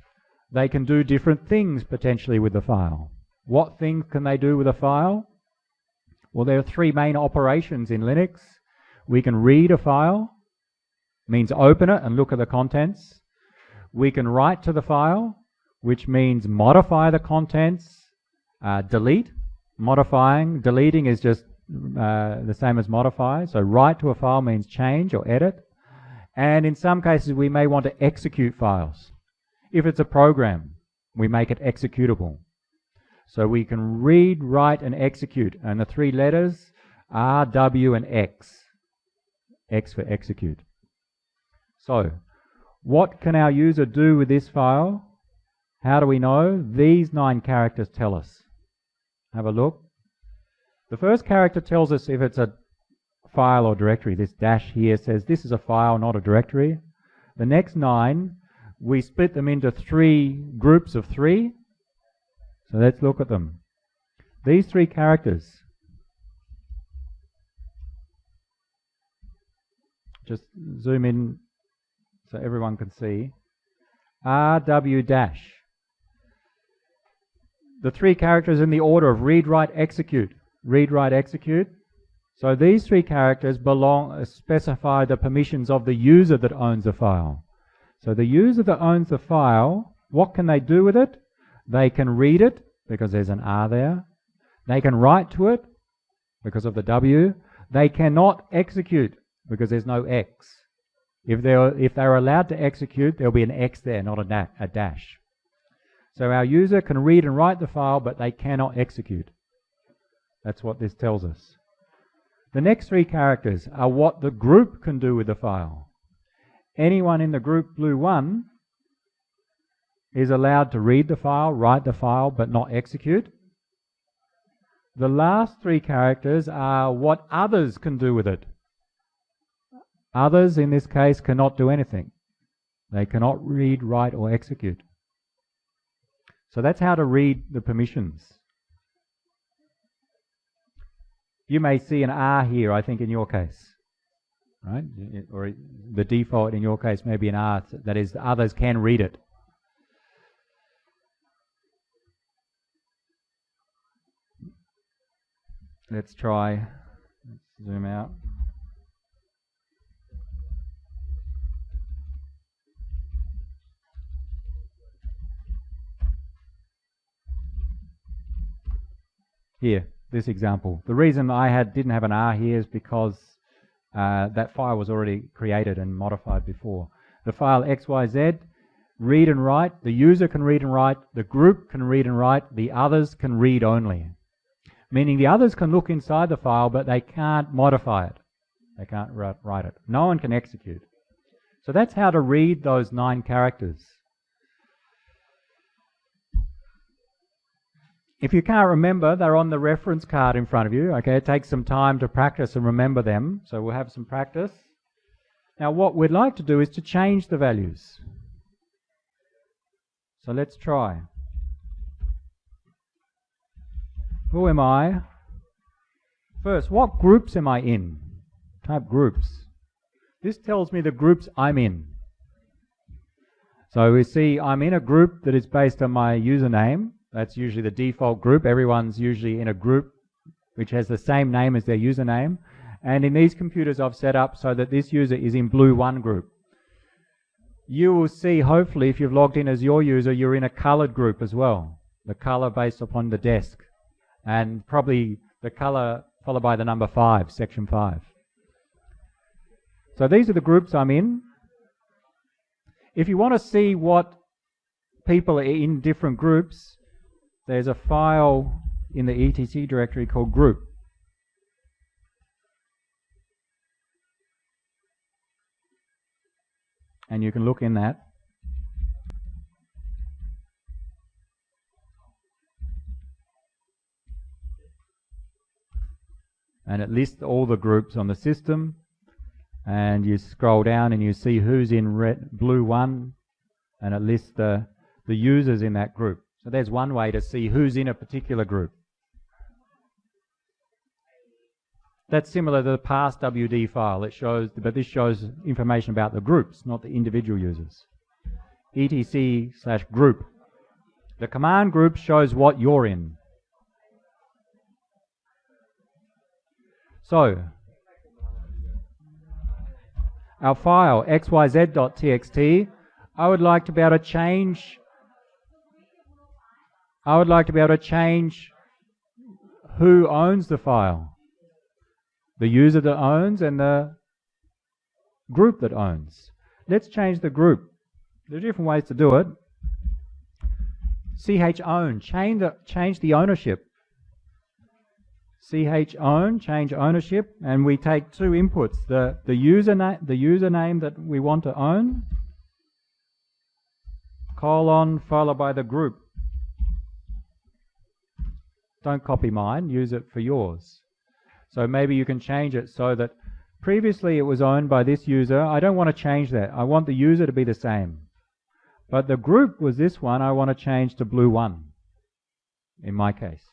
they can do different things potentially with the file. What things can they do with a file? Well, there are three main operations in Linux. We can read a file, means open it and look at the contents. We can write to the file, which means modify the contents, delete. Modifying, deleting is just the same as modify. So write to a file means change or edit. And in some cases, we may want to execute files. If it's a program, we make it executable. So we can read, write, and execute. And the three letters R, W, and X. X for execute. So, what can our user do with this file? How do we know? These 9 characters tell us. Have a look. The first character tells us if it's a file or directory. This dash here says this is a file, not a directory. The next 9, we split them into 3 groups of 3. So let's look at them. These 3 characters. Just zoom in so everyone can see. RW dash. The 3 characters in the order of read, write, execute. Read, write, execute. So these 3 characters specify the permissions of the user that owns the file. So the user that owns the file, what can they do with it? They can read it, because there's an R there. They can write to it, because of the W. They cannot execute, because there's no X. If they're allowed to execute, there'll be an X there, not a dash. So our user can read and write the file, but they cannot execute. That's what this tells us. The next three characters are what the group can do with the file. Anyone in the group blue1 is allowed to read the file, write the file, but not execute. The last three characters are what others can do with it. Others, in this case, cannot do anything. They cannot read, write, or execute. So that's how to read the permissions. You may see an R here, I think, in your case, right? Or the default in your case may be an R, that is, others can read it. Let's try, let's zoom out. Here, this example. The reason I didn't have an R here is because that file was already created and modified before. The file XYZ, read and write, the user can read and write, the group can read and write, the others can read only. Meaning the others can look inside the file, but they can't modify it. They can't write it. No one can execute. So that's how to read those 9 characters. If you can't remember, they're on the reference card in front of you. Okay, it takes some time to practice and remember them, so we'll have some practice. Now what we'd like to do is to change the values. So let's try. Who am I? First, what groups am I in? Type groups. This tells me the groups I'm in. So we see I'm in a group that is based on my username. That's usually the default group. Everyone's usually in a group which has the same name as their username. And in these computers I've set up so that this user is in blue1 group. You will see, hopefully, if you've logged in as your user, you're in a colored group as well. The color based upon the desk. And probably the color followed by the number 5, section 5. So these are the groups I'm in. If you want to see what people are in different groups, there's a file in the etc directory called group. And you can look in that. And it lists all the groups on the system. And you scroll down and you see who's in blue1, and it lists the users in that group. So there's one way to see who's in a particular group. That's similar to the passwd file. It shows, but this shows information about the groups, not the individual users. etc/group. The command group shows what you're in. So our file xyz.txt, I would like to be able to change who owns the file. The user that owns and the group that owns. Let's change the group. There are different ways to do it. chown, change the ownership. chown, change ownership, and we take 2 inputs, the username that we want to own, colon followed by the group. Don't copy mine, use it for yours. So maybe you can change it so that previously it was owned by this user. I don't want to change that. I want the user to be the same. But the group was this one. I want to change to blue1 in my case.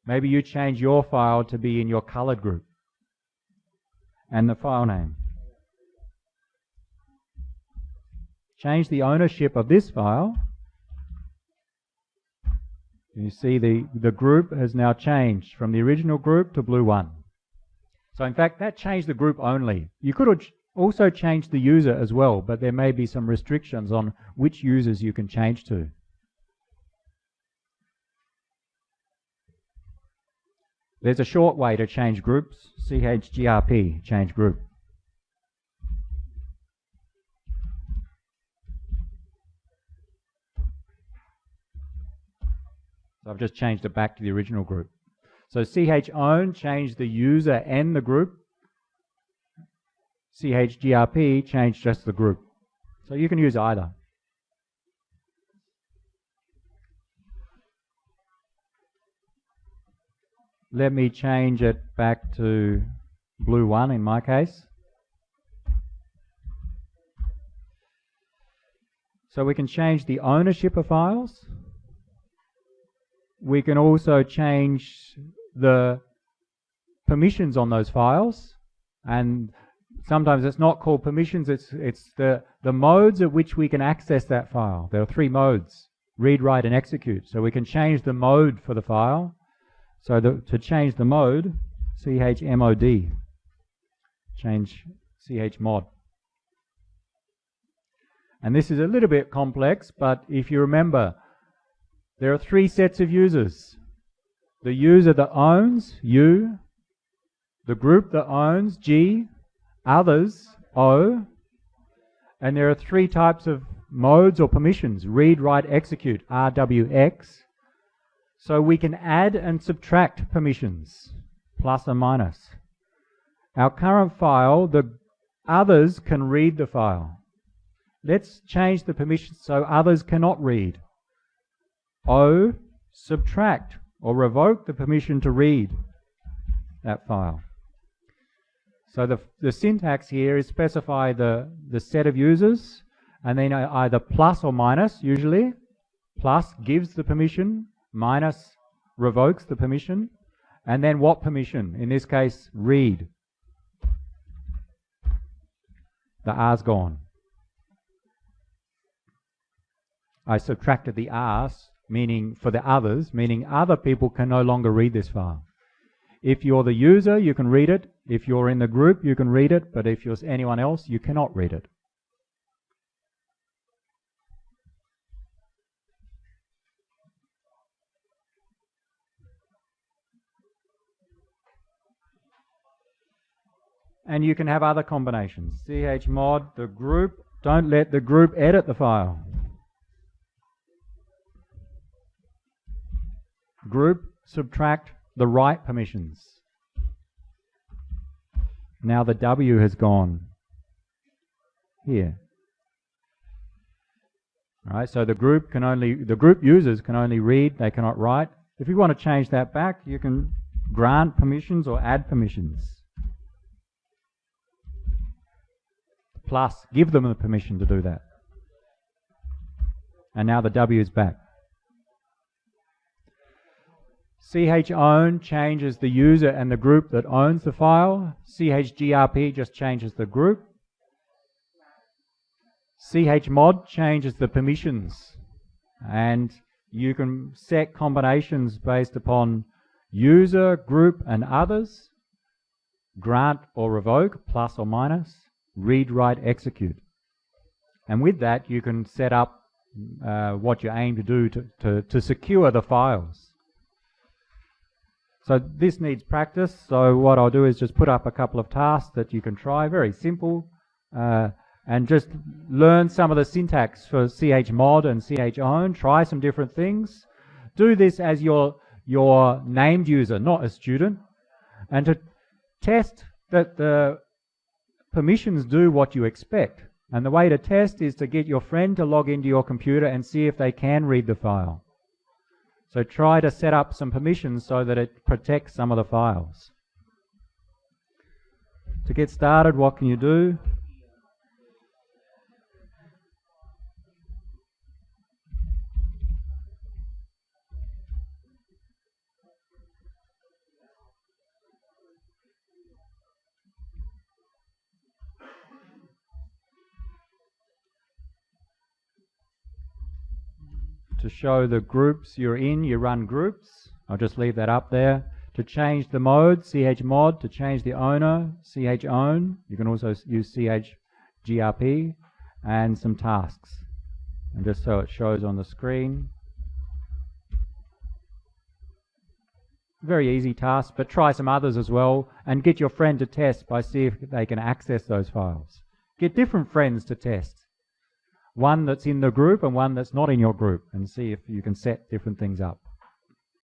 Maybe you change your file to be in your colored group and the file name. Change the ownership of this file. You see the group has now changed from the original group to blue1. So in fact, that changed the group only. You could have also changed the user as well, but there may be some restrictions on which users you can change to. There's a short way to change groups, chgrp, change group. So I've just changed it back to the original group. So chown changed the user and the group. chgrp changed just the group. So you can use either. Let me change it back to blue 1 in my case. So we can change the ownership of files. We can also change the permissions on those files, and sometimes it's not called permissions, it's the modes at which we can access that file. There are 3 modes: read, write, and execute. So we can change the mode for the file. So to change the mode, chmod, change chmod. And this is a little bit complex, but if you remember, there are 3 sets of users. The user that owns, U, the group that owns, G, others, O, and there are 3 types of modes or permissions: read, write, execute, RWX. So we can add and subtract permissions, plus and minus. Our current file, the others can read the file. Let's change the permissions so others cannot read. O, subtract or revoke the permission to read that file. So the syntax here is specify the set of users, and then either plus or minus, usually. Plus gives the permission, minus revokes the permission, and then what permission? In this case, read. The R's gone. I subtracted the R's, meaning for the others, meaning other people can no longer read this file. If you're the user, you can read it. If you're in the group, you can read it, but if you're anyone else, you cannot read it. And you can have other combinations. chmod, the group, don't let the group edit the file. Group, subtract the write permissions. Now the W has gone here. All right, so the group users can only read, they cannot write. If you want to change that back, you can grant permissions or add permissions. Plus, give them the permission to do that. And now the W is back. chown changes the user and the group that owns the file. chgrp just changes the group. chmod changes the permissions. And you can set combinations based upon user, group, and others. Grant or revoke, plus or minus. Read, write, execute. And with that, you can set up what you aim to do to secure the files. So this needs practice. So what I'll do is just put up a couple of tasks that you can try, very simple, and just learn some of the syntax for chmod and chown. Try some different things. Do this as your named user, not a student, and to test that the permissions do what you expect. And the way to test is to get your friend to log into your computer and see if they can read the file. So try to set up some permissions so that it protects some of the files. To get started, what can you do? To show the groups you're in, you run groups. I'll just leave that up there. To change the mode, chmod. To change the owner, chown. You can also use chgrp, and some tasks. And just so it shows on the screen. Very easy task, but try some others as well, and get your friend to test by see if they can access those files. Get different friends to test. One that's in the group and one that's not in your group, and see if you can set different things up.